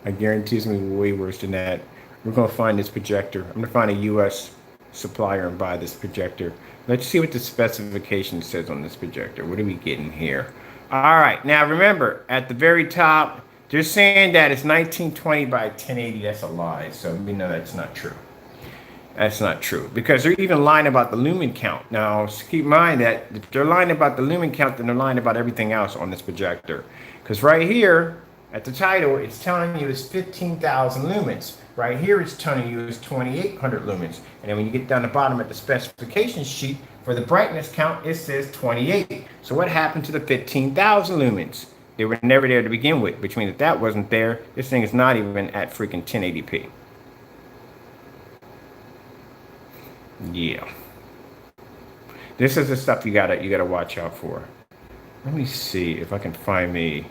S1: I guarantee it's going to be way worse than that. We're going to find this projector. I'm going to find a U.S. supplier and buy this projector. Let's see what the specification says on this projector. What are we getting here? All right. Now, remember, at the very top, they're saying that it's 1920 by 1080. That's a lie, so we know that's not true. That's not true because they're even lying about the lumen count. Now, keep in mind that if they're lying about the lumen count, then they're lying about everything else on this projector. Because right here at the title, it's telling you it's 15,000 lumens. Right here, it's telling you it's 2,800 lumens. And then when you get down the bottom at the specification sheet for the brightness count, it says 28. So what happened to the 15,000 lumens? They were never there to begin with, which means if that wasn't there, this thing is not even at freaking 1080p. Yeah, this is the stuff you gotta watch out for. Let me see if I can find me.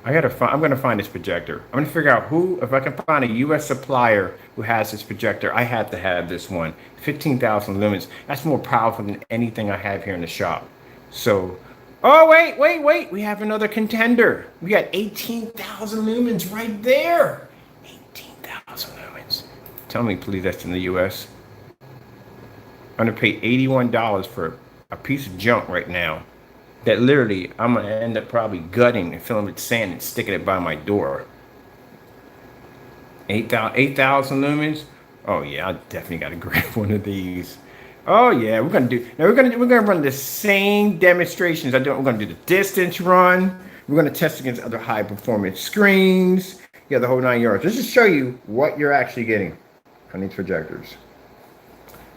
S1: I'm gonna find this projector. I'm gonna figure out if I can find a U.S. supplier who has this projector. I have to have this one. 15,000 lumens. That's more powerful than anything I have here in the shop. So, oh wait. We have another contender. We got 18,000 lumens right there. 18,000 lumens. Tell me, please, that's in the U.S. I'm gonna pay $81 for a piece of junk right now that literally I'm gonna end up probably gutting and filling with sand and sticking it by my door. 8,000 lumens. Oh yeah, I definitely gotta grab one of these. Oh yeah, we're gonna run the same demonstrations I do. We're gonna do the distance run. We're gonna test against other high performance screens. Yeah, the whole 9 yards. Just to show you what you're actually getting on these projectors.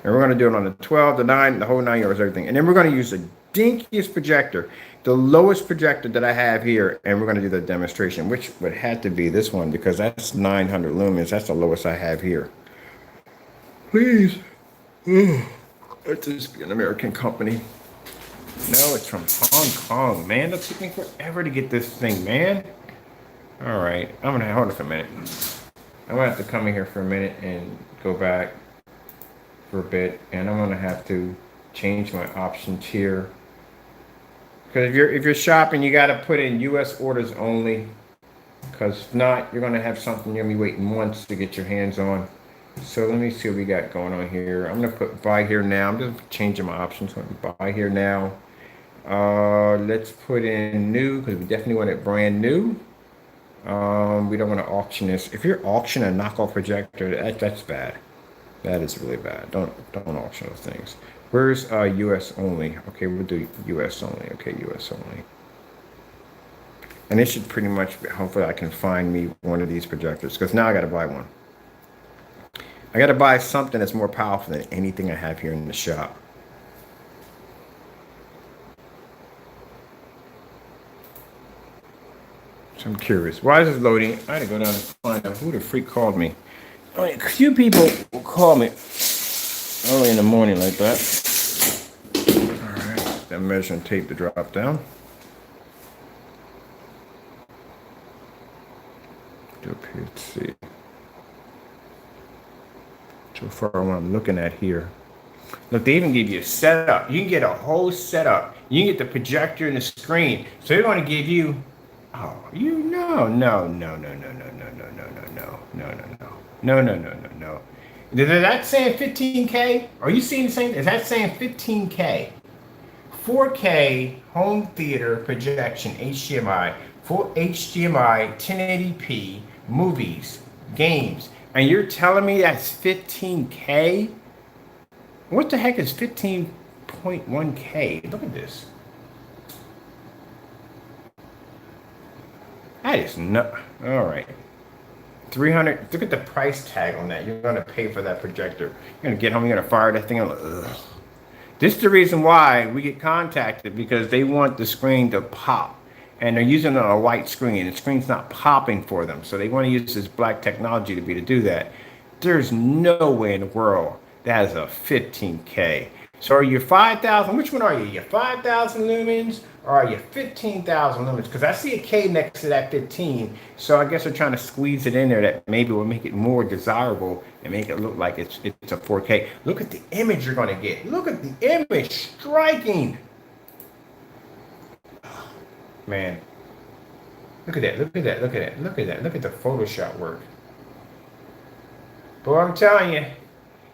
S1: And we're going to do it on the 12, the 9, the whole 9 yards, everything. And then we're going to use the dinkiest projector, the lowest projector that I have here. And we're going to do the demonstration, which would have to be this one because that's 900 lumens. That's the lowest I have here. Please. Let this be an American company. No, it's from Hong Kong, man. That took me forever to get this thing, man. All right. I'm going to hold it for a minute. I'm going to have to come in here for a minute and go back for a bit, and I'm gonna have to change my options here because if you're shopping, you got to put in U.S. orders only, because if not, you're gonna have something you're gonna be waiting months to get your hands on. So let me see what we got going on here. I'm gonna put buy here now. I'm just changing my options. I'm gonna buy here now. Let's put in new because we definitely want it brand new. We don't want to auction this. If you're auctioning a knockoff projector, that's bad. That is really bad. Don't auction those things. Where's US only? Okay, we'll do US only. Okay, US only. And it should pretty much, hopefully I can find me one of these projectors, because now I got to buy one. I got to buy something that's more powerful than anything I have here in the shop. So I'm curious. Why is this loading? I had to go down and find out who the freak called me. I mean, a few people will call me early in the morning like that. All right, that measuring tape to drop down. Do up here, let's see. So far, what I'm looking at here. Look, they even give you a setup. You can get a whole setup. You can get the projector and the screen. So they're going to give you, no. Is that saying 15K? Are you seeing the same? Is that saying 15K? 4K home theater projection, HDMI, full HDMI, 1080p, movies, games. And you're telling me that's 15K? What the heck is 15.1K? Look at this. That is not, all right. 300, look at the price tag on that. You're gonna pay for that projector. You're gonna get home, you're gonna fire that thing. Ugh. This is the reason why we get contacted, because they want the screen to pop. And they're using it on a white screen, and the screen's not popping for them. So they want to use this black technology to do that. There's no way in the world that is a 15K. So are you 5,000? Which one are you? You 5,000 lumens or are you 15,000 lumens? Because I see a K next to that 15. So I guess they're trying to squeeze it in there that maybe will make it more desirable and make it look like it's a 4K. Look at the image you're going to get. Look at the image. Striking. Man. Look at that. Look at that. Look at that. Look at that. Look at the Photoshop work. Boy, I'm telling you,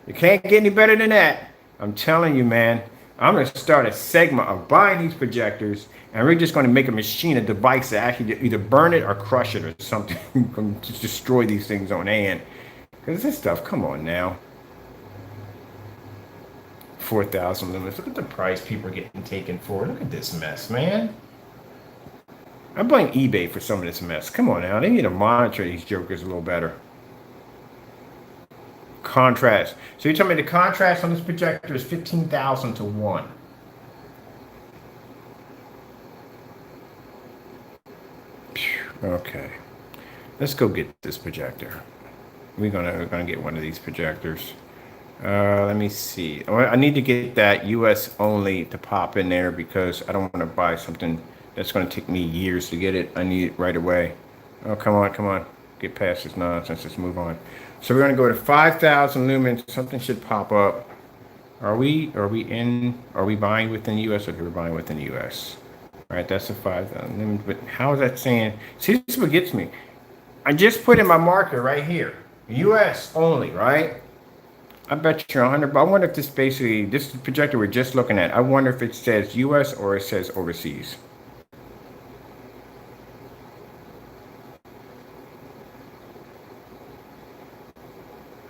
S1: you can't get any better than that. I'm telling you, man, I'm going to start a segment of buying these projectors, and we're just going to make a machine, a device that actually either burn it or crush it or something, to destroy these things on hand. Because this stuff, come on now. 4,000 lumens. Look at the price people are getting taken for. Look at this mess, man. I blame eBay for some of this mess. Come on now. They need to monitor these jokers a little better. Contrast. So you're telling me the contrast on this projector is 15,000 to 1. Okay. Let's go get this projector. We're gonna get one of these projectors. Let me see. I need to get that US only to pop in there because I don't want to buy something that's going to take me years to get it. I need it right away. Oh, come on. Get past this nonsense. Let's move on. So we're going to go to 5,000 lumens. Something should pop up. Are we buying within the US or are we buying within the US? All right, that's a 5,000 lumens. But how is that saying? See, this is what gets me. I just put in my marker right here. US only, right? I bet you're 100. But I wonder if this projector we're just looking at. I wonder if it says US or it says overseas.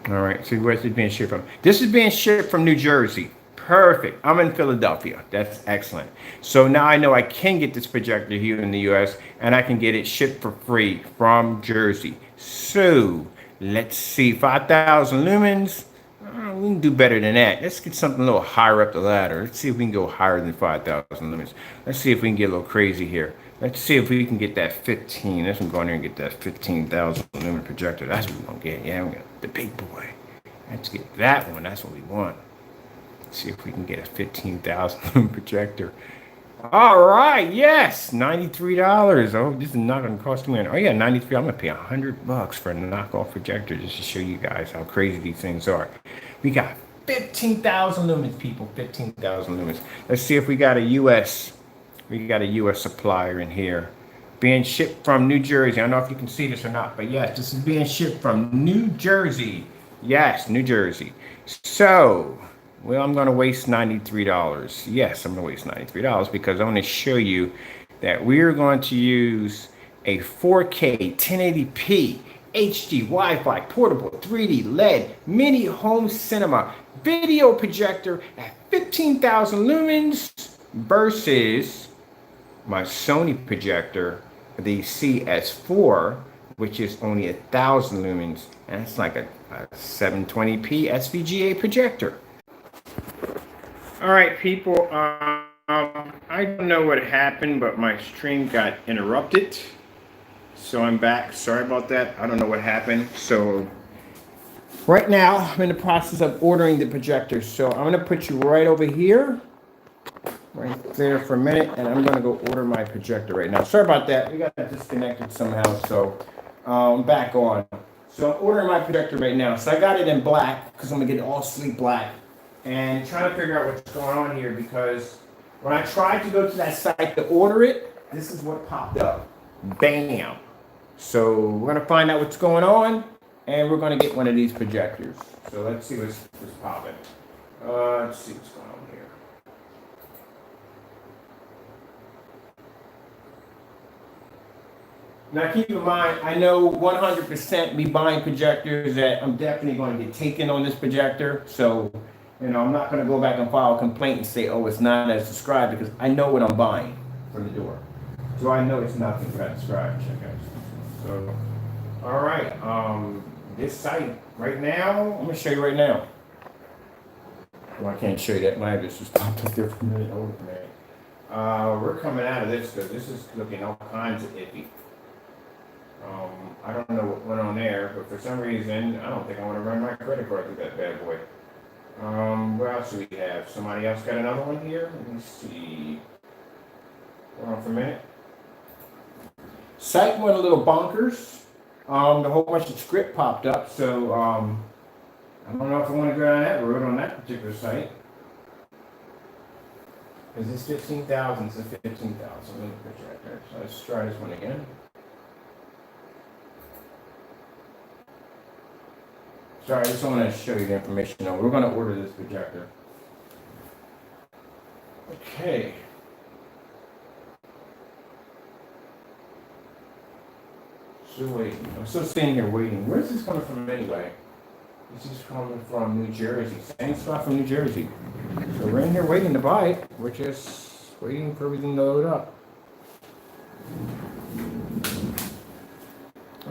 S1: All right, see where's it being shipped from? This is being shipped from New Jersey. Perfect. I'm in Philadelphia. That's excellent. So now I know I can get this projector here in the US and I can get it shipped for free from Jersey. So let's see, 5,000 lumens. We can do better than that. Let's get something a little higher up the ladder. Let's see if we can go higher than 5,000 lumens. Let's see if we can get a little crazy here. Let's see if we can get that 15. Let's go in there and get that 15,000 lumen projector. That's what we're going to get. Yeah, we got the big boy. Let's get that one. That's what we want. Let's see if we can get a 15,000 lumen projector. All right. Yes. $93. Oh, this is not going to cost me. Oh, yeah, 93. I'm going to pay $100 for a knockoff projector just to show you guys how crazy these things are. We got 15,000 lumens, people. 15,000 lumens. Let's see if we got a US. We got a US supplier in here. Being shipped from New Jersey. I don't know if you can see this or not, but yes, this is being shipped from New Jersey. Yes, New Jersey. So, well, I'm going to waste $93. Yes, I'm going to waste $93 because I'm going to show you that we're going to use a 4K 1080p HD Wi-Fi portable 3D LED mini home cinema video projector at 15,000 lumens versus my Sony projector, the CS4, which is only 1,000 lumens, and it's like a 720p SVGA projector. All right, people. I don't know what happened, but my stream got interrupted. So I'm back. Sorry about that. I don't know what happened. So right now, I'm in the process of ordering the projector. So I'm going to put you right over here, right there for a minute, and I'm going to go order my projector right now. Sorry about that. We got disconnected somehow. So I'm back on. So I'm ordering my projector right now. So I got it in black because I'm going to get it all sleek black. And trying to figure out what's going on here because when I tried to go to that site to order it, this is what popped up. Bam. So we're going to find out what's going on, and we're going to get one of these projectors. So let's see what's popping. Let's see what's going on here. Now keep in mind, I know 100% me buying projectors that I'm definitely going to get taken on this projector. So, you know, I'm not going to go back and file a complaint and say, oh, it's not as described because I know what I'm buying from the door. So I know it's nothing as described. Check out. So, all right. This site right now, I'm going to show you right now. Well, I can't show you that. My address just popped up there for a minute. Hold on, man. We're coming out of this because this is looking all kinds of iffy. I don't know what went on there, but for some reason, I don't think I want to run my credit card through that bad boy. What else do we have? Somebody else got another one here? Let me see. Hold on for a minute. Site went a little bonkers. The whole bunch of script popped up, so I don't know if I want to go down that road on that particular site. Is this 15,000? It's a 15,000 right there. So let's try this one again. Sorry, I just want to show you the information. Now, we're going to order this projector. Okay. Still waiting. I'm still sitting here waiting. Where's this coming from anyway? This is coming from New Jersey. Same stuff from New Jersey. So we're in here waiting to buy it. We're just waiting for everything to load up.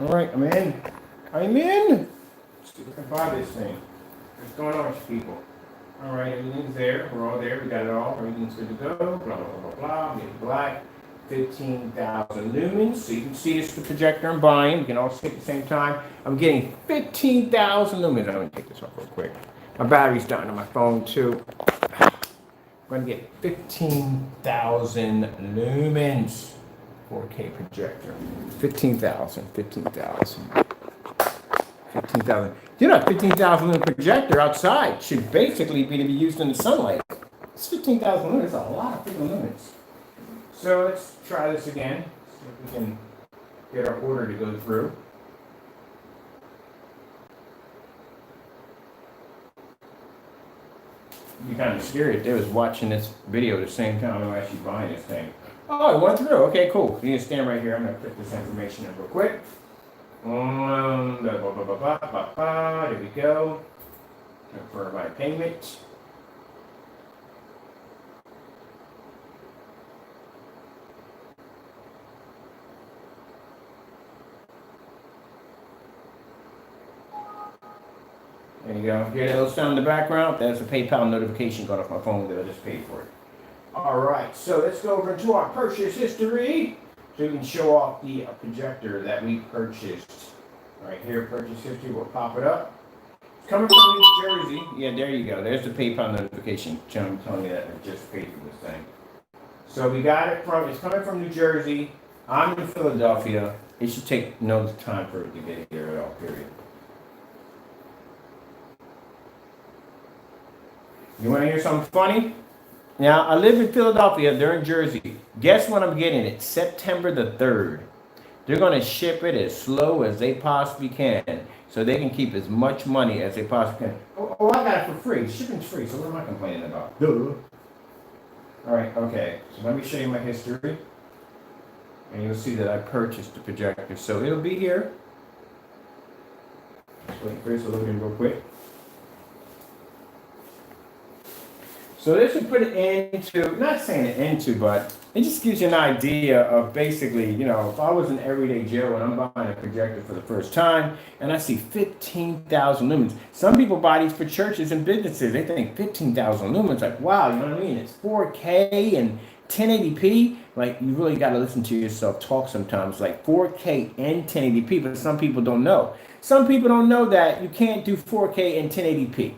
S1: All right, I'm in. I'm in. Let's see if we can buy this thing. What's going on with you people? All right, everything's there. We're all there. We got it all. Everything's good to go. Blah, blah, blah, blah, blah. We get black. 15,000 lumens. So you can see it's the projector I'm buying. You can all see it at the same time. I'm getting 15,000 lumens. I'm going to take this off real quick. My battery's dying on my phone too. I'm going to get 15,000 lumens. 4K projector. 15,000. 15,000. You know, 15,000 lumen projector outside should basically be to be used in the sunlight. It's 15,000 lumens. It's a lot of freaking lumens. So let's try this again. See if we can get our order to go through. It'd be kind of scary if they was watching this video at the same time I'm actually buying this thing. Oh, it went through. Okay, cool. You can stand right here. I'm going to put this information in real quick. There we go. For my payment. There you go. Hear that little sound in the background? That's a PayPal notification going off my phone that I just paid for it. All right, so let's go over to our purchase history so we can show off the projector that we purchased. Right here, purchase history, we'll pop it up. It's coming from New Jersey. Yeah, there you go. There's the PayPal notification telling me that I just paid for this thing. So we got it from, it's coming from New Jersey. I'm in Philadelphia. It should take no time for it to get here at all, period. You want to hear something funny? Now, I live in Philadelphia. They're in Jersey. Guess when I'm getting it? September the 3rd. They're going to ship it as slow as they possibly can so they can keep as much money as they possibly can. Oh, I got it for free. Shipping's free, so what am I complaining about? Duh. All right, okay. So let me show you my history. And you'll see that I purchased the projector. So it'll be here. Just wait for this to look in real quick. So this would put it into, not saying it into, but it just gives you an idea of basically, you know, if I was an everyday Joe and I'm buying a projector for the first time and I see 15,000 lumens. Some people buy these for churches and businesses. They think 15,000 lumens, like, wow, you know what I mean? It's 4K and 1080p. Like, you really got to listen to yourself talk sometimes, like 4K and 1080p, but some people don't know. Some people don't know that you can't do 4K and 1080p.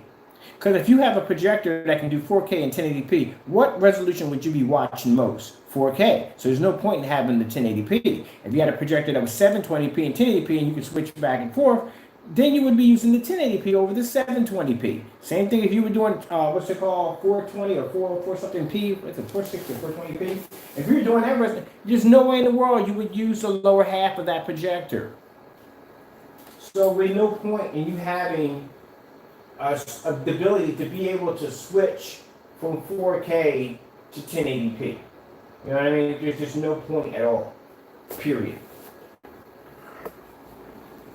S1: Because if you have a projector that can do 4K and 1080p, what resolution would you be watching most? 4K. So there's no point in having the 1080p. If you had a projector that was 720p and 1080p and you could switch back and forth, then you would be using the 1080p over the 720p. Same thing if you were doing, what's it called, 420 or 4 something p, what's it, 460 or 420p? If you were doing that, there's no way in the world you would use the lower half of that projector. So with no point in you having the ability to be able to switch from 4K to 1080p. You know what I mean? There's just no point at all. Period.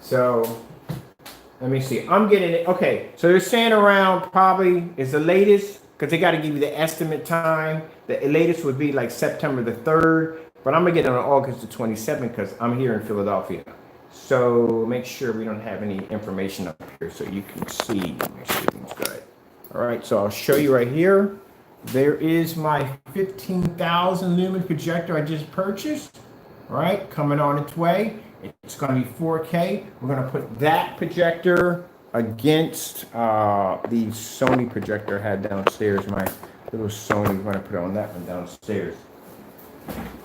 S1: So, let me see. I'm getting it. Okay, so they're saying around probably is the latest, because they got to give you the estimate time. The latest would be like September the 3rd, but I'm going to get it on August the 27th because I'm here in Philadelphia. So make sure we don't have any information up here so you can see. Make sure everything's good. All right, so I'll show you right here. There is my 15,000 lumen projector I just purchased. All right, coming on its way. It's going to be 4K. We're going to put that projector against the Sony projector I had downstairs. My little Sony. We're going to put it on that one downstairs.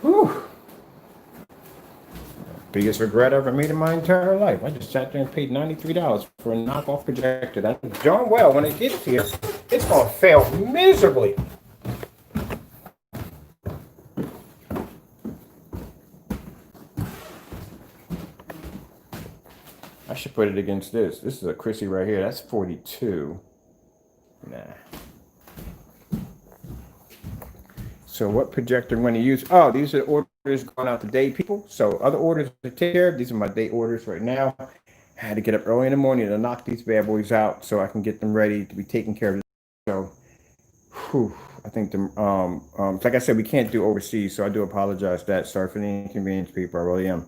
S1: Whew. Biggest regret I ever made in my entire life. I just sat there and paid $93 for a knockoff projector. That's darn well when it gets here, it's going to fail miserably. I should put it against this. This is a Chrissy right here. That's 42. Nah. So what projector I'm going to use? Oh, these are orders going out today, people. So other orders to take care of. These are my day orders right now. I had to get up early in the morning to knock these bad boys out so I can get them ready to be taken care of. So, whew, I think like I said, we can't do overseas, so I do apologize for that. Sorry for the inconvenience, people. I really am.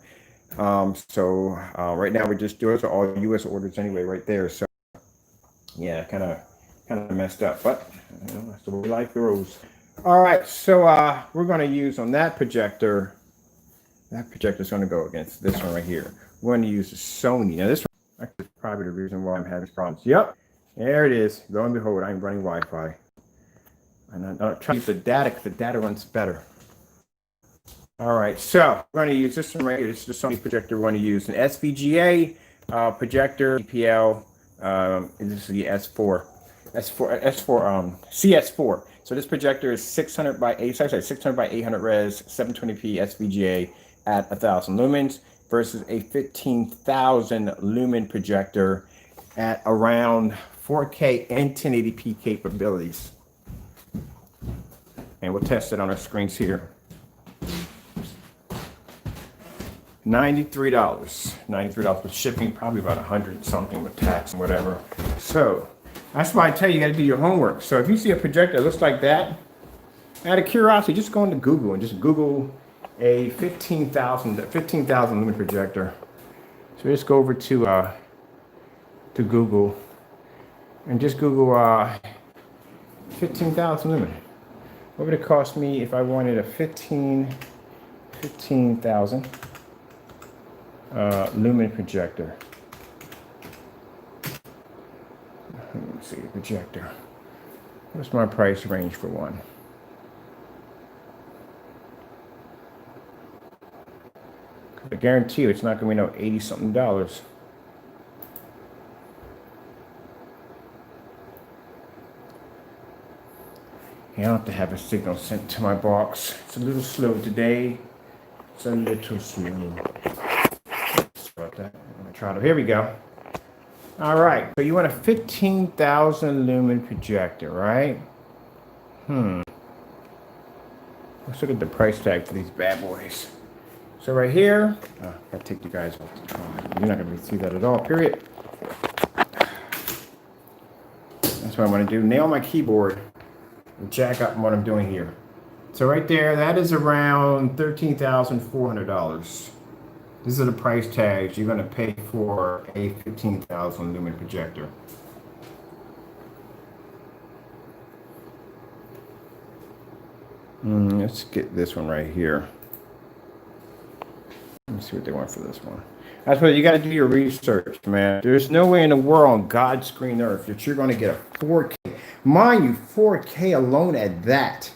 S1: Right now we're just doing all U.S. orders anyway, right there. So yeah, kind of messed up, but that's the way life goes. All right, so we're going to use on that projector. That projector is going to go against this one right here. We're going to use the Sony. Now this one is probably the reason why I'm having problems. Yep, there it is. Lo and behold, I'm running Wi-Fi. And I'm trying to use the data because the data runs better. All right, so we're going to use this one right here. This is the Sony projector we're going to use. An SVGA projector, EPL. This is the CS4. So this projector is 600 by 800 res, 720p SVGA at 1,000 lumens versus a 15,000 lumen projector at around 4K and 1080p capabilities. And we'll test it on our screens here. $93. $93 with shipping, probably about 100 something with tax and whatever. So that's why I tell you, you got to do your homework. So if you see a projector that looks like that, out of curiosity, just go into Google and just Google a 15,000 lumen projector. So just go over to Google and just Google 15,000 lumen. What would it cost me if I wanted a 15,000 lumen projector? Let me see, projector. What's my price range for one? I guarantee you it's not going to be no 80 something dollars. I don't have to have a signal sent to my box. It's a little slow today. It's a little slow. About that. I'm gonna try to. Here we go. All right. So you want a 15,000 lumen projector, right? Let's look at the price tag for these bad boys. So right here, I gotta take you guys off the try. You're not gonna see that at all. Period. That's what I want to do. Nail my keyboard. And jack up what I'm doing here. So right there, that is around $13,400. These are the price tags you're going to pay for a 15,000 lumen projector. Let's get this one right here. Let me see what they want for this one. That's what you got to do your research, man. There's no way in the world on God's green earth that you're going to get a 4K. Mind you, 4K alone at that.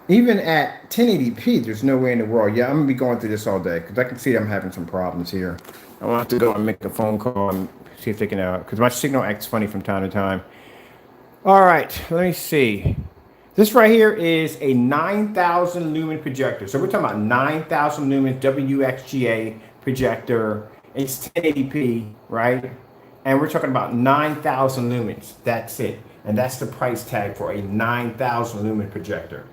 S1: Even at 1080p, there's no way in the world. Yeah, I'm going to be going through this all day because I can see I'm having some problems here. I want to have to go and make a phone call and see if they can, because my signal acts funny from time to time. All right, let me see. This right here is a 9,000 lumen projector. So we're talking about 9,000 lumens WXGA projector. It's 1080p, right? And we're talking about 9,000 lumens. That's it. And that's the price tag for a 9,000 lumen projector.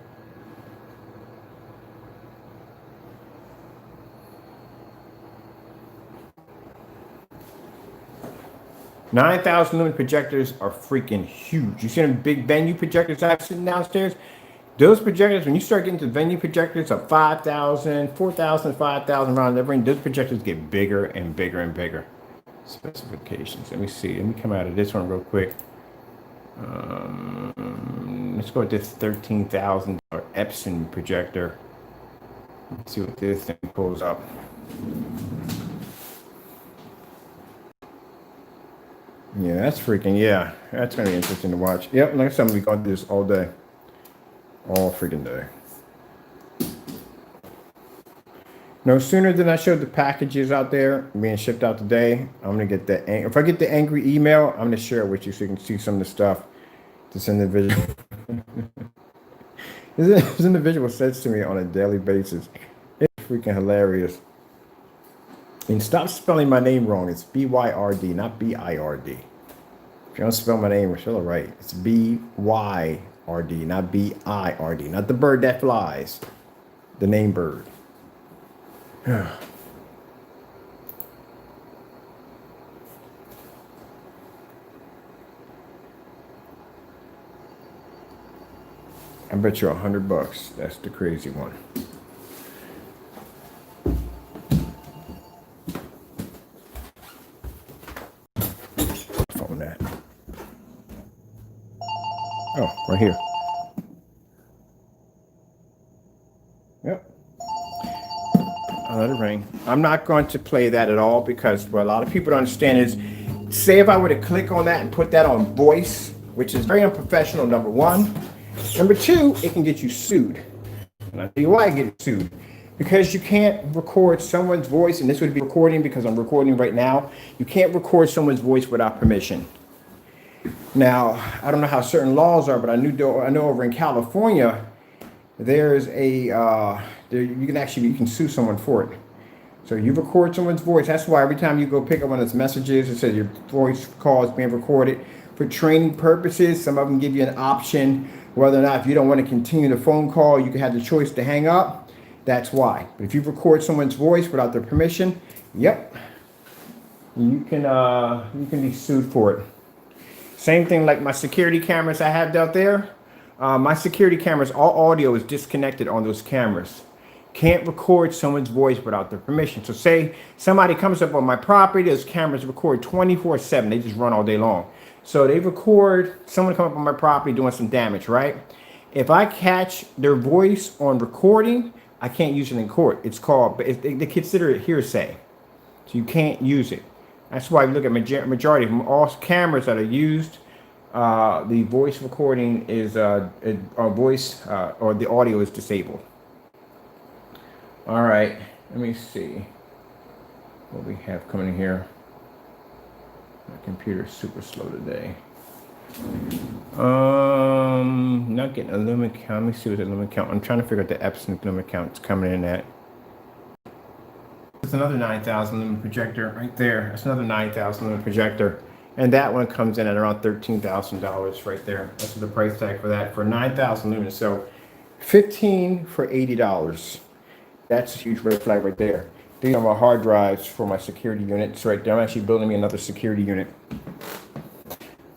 S1: $9,000 lumen projectors are freaking huge. You see them big venue projectors I have sitting downstairs? Those projectors, when you start getting to venue projectors of 5,000, 4,000, 5,000 around that range, those projectors get bigger and bigger and bigger. Specifications. Let me see. Let me come out of this one real quick. Let's go with this $13,000 Epson projector. Let's see what this thing pulls up. Yeah, that's freaking, yeah. That's going to be interesting to watch. Yep, like I said, I'm going to be going through this all day. All freaking day. No sooner than I showed the packages out there being shipped out today, I'm going to get the, if I get the angry email, I'm going to share it with you so you can see some of the stuff that's in the video. This individual says to me on a daily basis, it's freaking hilarious. And stop spelling my name wrong. It's B-Y-R-D, not B-I-R-D. If you don't spell my name, spell it right. It's B-Y-R-D, not B-I-R-D. Not the bird that flies. The name bird. I bet you $100. That's the crazy one. Phone that. Oh, right here. Yep. Let it ring. I'm not going to play that at all because what a lot of people don't understand is, say if I were to click on that and put that on voice, which is very unprofessional, number one. Number two, it can get you sued. And I'll tell you why I get sued. Because you can't record someone's voice, and this would be recording because I'm recording right now. You can't record someone's voice without permission. Now, I don't know how certain laws are, but I know over in California, there's you can sue someone for it. So you record someone's voice. That's why every time you go pick up one of those messages, it says your voice call is being recorded for training purposes. Some of them give you an option whether or not, if you don't want to continue the phone call, you can have the choice to hang up. That's why. But if you record someone's voice without their permission, yep, you can be sued for it. Same thing like my security cameras I have out there. My security cameras, all audio is disconnected on those cameras. Can't record someone's voice without their permission. So say somebody comes up on my property, those cameras record 24/7. They just run all day long. So they record someone come up on my property doing some damage, right? If I catch their voice on recording, I can't use it in court. It's called, they consider it hearsay. So you can't use it. That's why if you look at majority of all cameras that are used, the voice recording is or the audio is disabled. All right, let me see what we have coming in here. My computer's super slow today. Not getting a limit count. Let me see what the limit count. I'm trying to figure out the Epson limit count it's coming in at. There's another 9,000 lumen projector right there. That's another 9,000 lumen projector. And that one comes in at around $13,000 right there. That's the price tag for that, for 9,000 lumens. So 15 for $80. That's a huge red flag right there. These are my hard drives for my security units right there. I'm actually building me another security unit.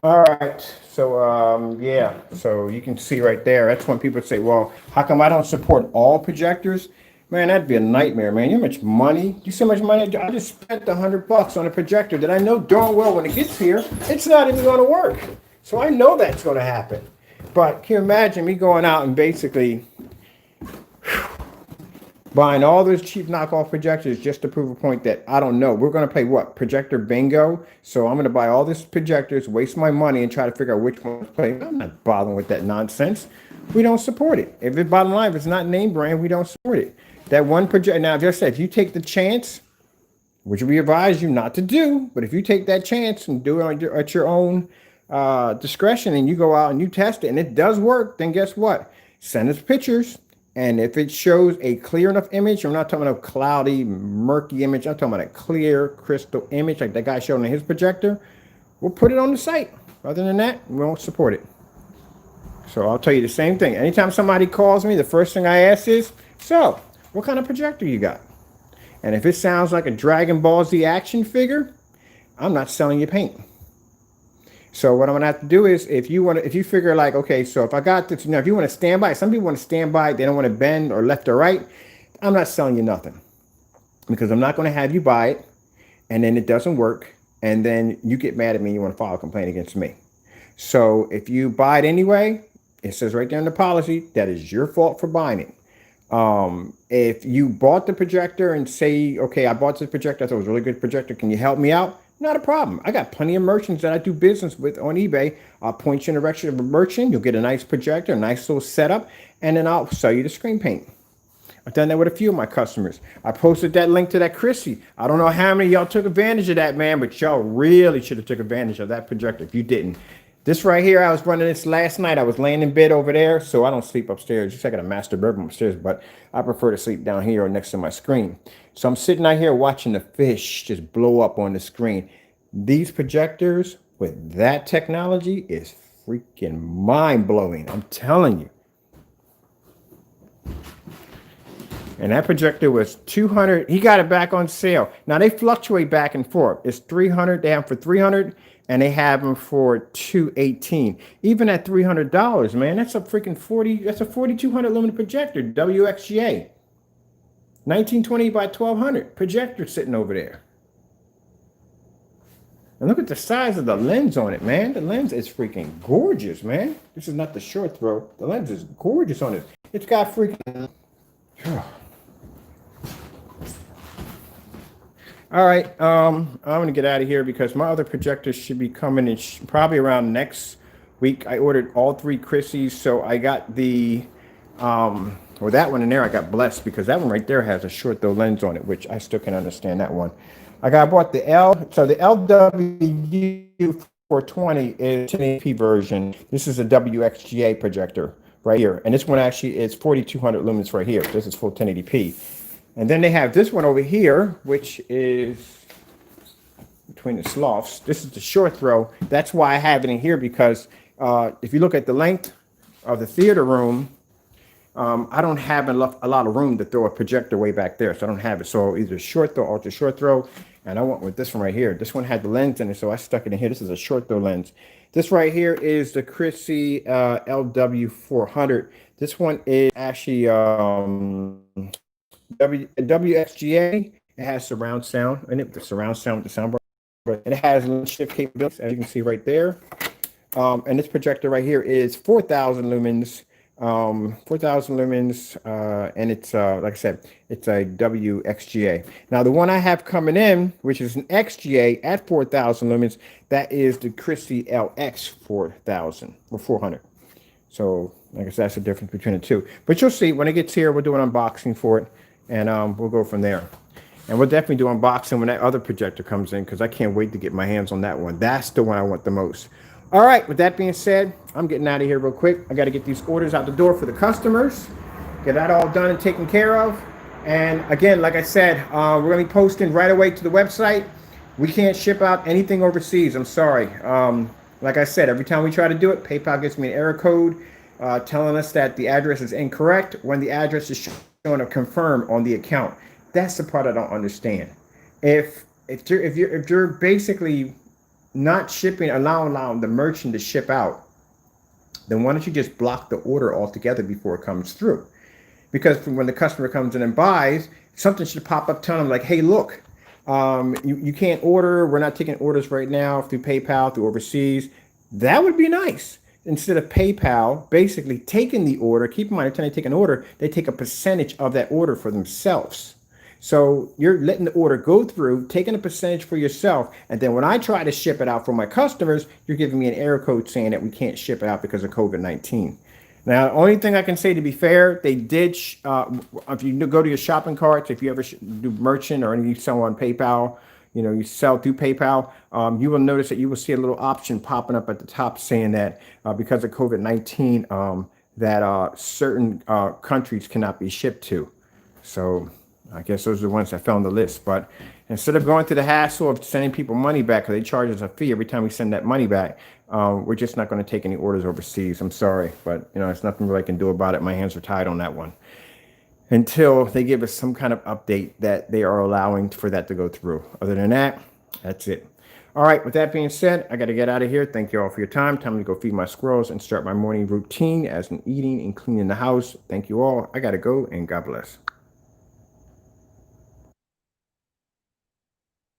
S1: All right, so yeah, so you can see right there. That's when people say, well, how come I don't support all projectors? Man, that'd be a nightmare, man. You know how much money? You see how much money? I just spent $100 on a projector that I know darn well when it gets here, it's not even going to work. So I know that's going to happen. But can you imagine me going out and basically buying all those cheap knockoff projectors just to prove a point that I don't know. We're going to play what? Projector bingo. So I'm going to buy all these projectors, waste my money, and try to figure out which one to play. I'm not bothering with that nonsense. We don't support it. If it's bottom line, if it's not name brand, we don't support it. That one projector. Now, just said, if you take the chance, which we advise you not to do, but if you take that chance and do it at your own discretion, and you go out and you test it, and it does work, then guess what? Send us pictures. And if it shows a clear enough image, I'm not talking about a cloudy, murky image. I'm talking about a clear, crystal image like that guy showed on his projector. We'll put it on the site. Other than that, we won't support it. So I'll tell you the same thing. Anytime somebody calls me, the first thing I ask is, so, what kind of projector you got? And if it sounds like a Dragon Ball Z action figure, I'm not selling you paint. So what I'm gonna have to do is, if you figure like, okay, so if I got this, if you want to stand by, some people want to stand by, they don't want to bend or left or right. I'm not selling you nothing, because I'm not going to have you buy it, and then it doesn't work, and then you get mad at me, you want to file a complaint against me. So if you buy it anyway, it says right there in the policy that is your fault for buying it. If you bought the projector and say, okay, I bought this projector, I thought it was a really good projector, can you help me out? Not a problem. I got plenty of merchants that I do business with on eBay. I'll point you in the direction of a merchant. You'll get a nice projector, a nice little setup, and then I'll sell you the screen paint. I've done that with a few of my customers. I posted that link to that Chrissy. I don't know how many of y'all took advantage of that, man, but y'all really should have took advantage of that projector if you didn't. This right here, I was running this last night. I was laying in bed over there, so I don't sleep upstairs. Just I got a master bedroom upstairs, but I prefer to sleep down here or next to my screen. So I'm sitting out here watching the fish just blow up on the screen. These projectors with that technology is freaking mind-blowing. I'm telling you. And that projector was 200. He got it back on sale. Now they fluctuate back and forth. It's 300. They have them for 300, and they have them for 218. Even at $300, man, that's a freaking 40. That's a 4200 lumen projector, WXGA, 1920 by 1200 projector sitting over there. And look at the size of the lens on it, man. The lens is freaking gorgeous, man. This is not the short throw. The lens is gorgeous on it. It's got freaking. All right, I'm gonna get out of here because my other projectors should be coming in probably around next week. I ordered all 3 Chrissy's, so I got the well, that one in there I got blessed because that one right there has a short throw lens on it, which I still can understand that one. I bought the the LW420 is 1080p version. This is a WXGA projector right here, and this one actually is 4200 lumens right here. This is full 1080p. And then they have this one over here, which is between the sloughs. This is the short throw. That's why I have it in here because if you look at the length of the theater room, I don't have a lot of room to throw a projector way back there. So I don't have it. So either short throw, ultra short throw. And I went with this one right here. This one had the lens in it, so I stuck it in here. This is a short throw lens. This right here is the Chrissy LW400. This one is actually WXGA. It has surround sound in it, the surround sound with the soundbar. And it has shift capabilities, as you can see right there. And this projector right here is 4,000 lumens. 4,000 lumens, and it's like I said, it's a WXGA. Now the one I have coming in, which is an XGA at 4,000 lumens, that is the Chrissy LX 4,000 or 400. So like I said, that's the difference between the two. But you'll see when it gets here, we'll do an unboxing for it, and we'll go from there. And we'll definitely do unboxing when that other projector comes in because I can't wait to get my hands on that one. That's the one I want the most. All right, with that being said, I'm getting out of here real quick. I got to get these orders out the door for the customers, get that all done and taken care of. And again, like I said, we're going to be posting right away to the website. We can't ship out anything overseas. I'm sorry. Like I said, every time we try to do it, PayPal gives me an error code telling us that the address is incorrect when the address is showing a confirm on the account. That's the part I don't understand. If you're basically not shipping, allowing the merchant to ship out, then why don't you just block the order altogether before it comes through? Because when the customer comes in and buys, something should pop up telling them like, hey, look, you can't order. We're not taking orders right now through PayPal, through overseas. That would be nice. Instead of PayPal basically taking the order, keep in mind, every time they take an order, they take a percentage of that order for themselves. So you're letting the order go through, taking a percentage for yourself. And then when I try to ship it out for my customers, you're giving me an error code saying that we can't ship it out because of COVID-19. Now, the only thing I can say, to be fair, they did, if you go to your shopping carts, if you ever do merchant or you sell on PayPal, you sell through PayPal, you will notice that you will see a little option popping up at the top saying that because of COVID-19, that certain countries cannot be shipped to. So I guess those are the ones that fell on the list. But instead of going through the hassle of sending people money back, because they charge us a fee every time we send that money back, we're just not going to take any orders overseas. I'm sorry, but there's nothing really I can do about it. My hands are tied on that one until they give us some kind of update that they are allowing for that to go through. Other than that, that's it. All right, with that being said, I got to get out of here. Thank you all for your time. Time to go feed my squirrels and start my morning routine as in eating and cleaning the house. Thank you all. I got to go, and God bless.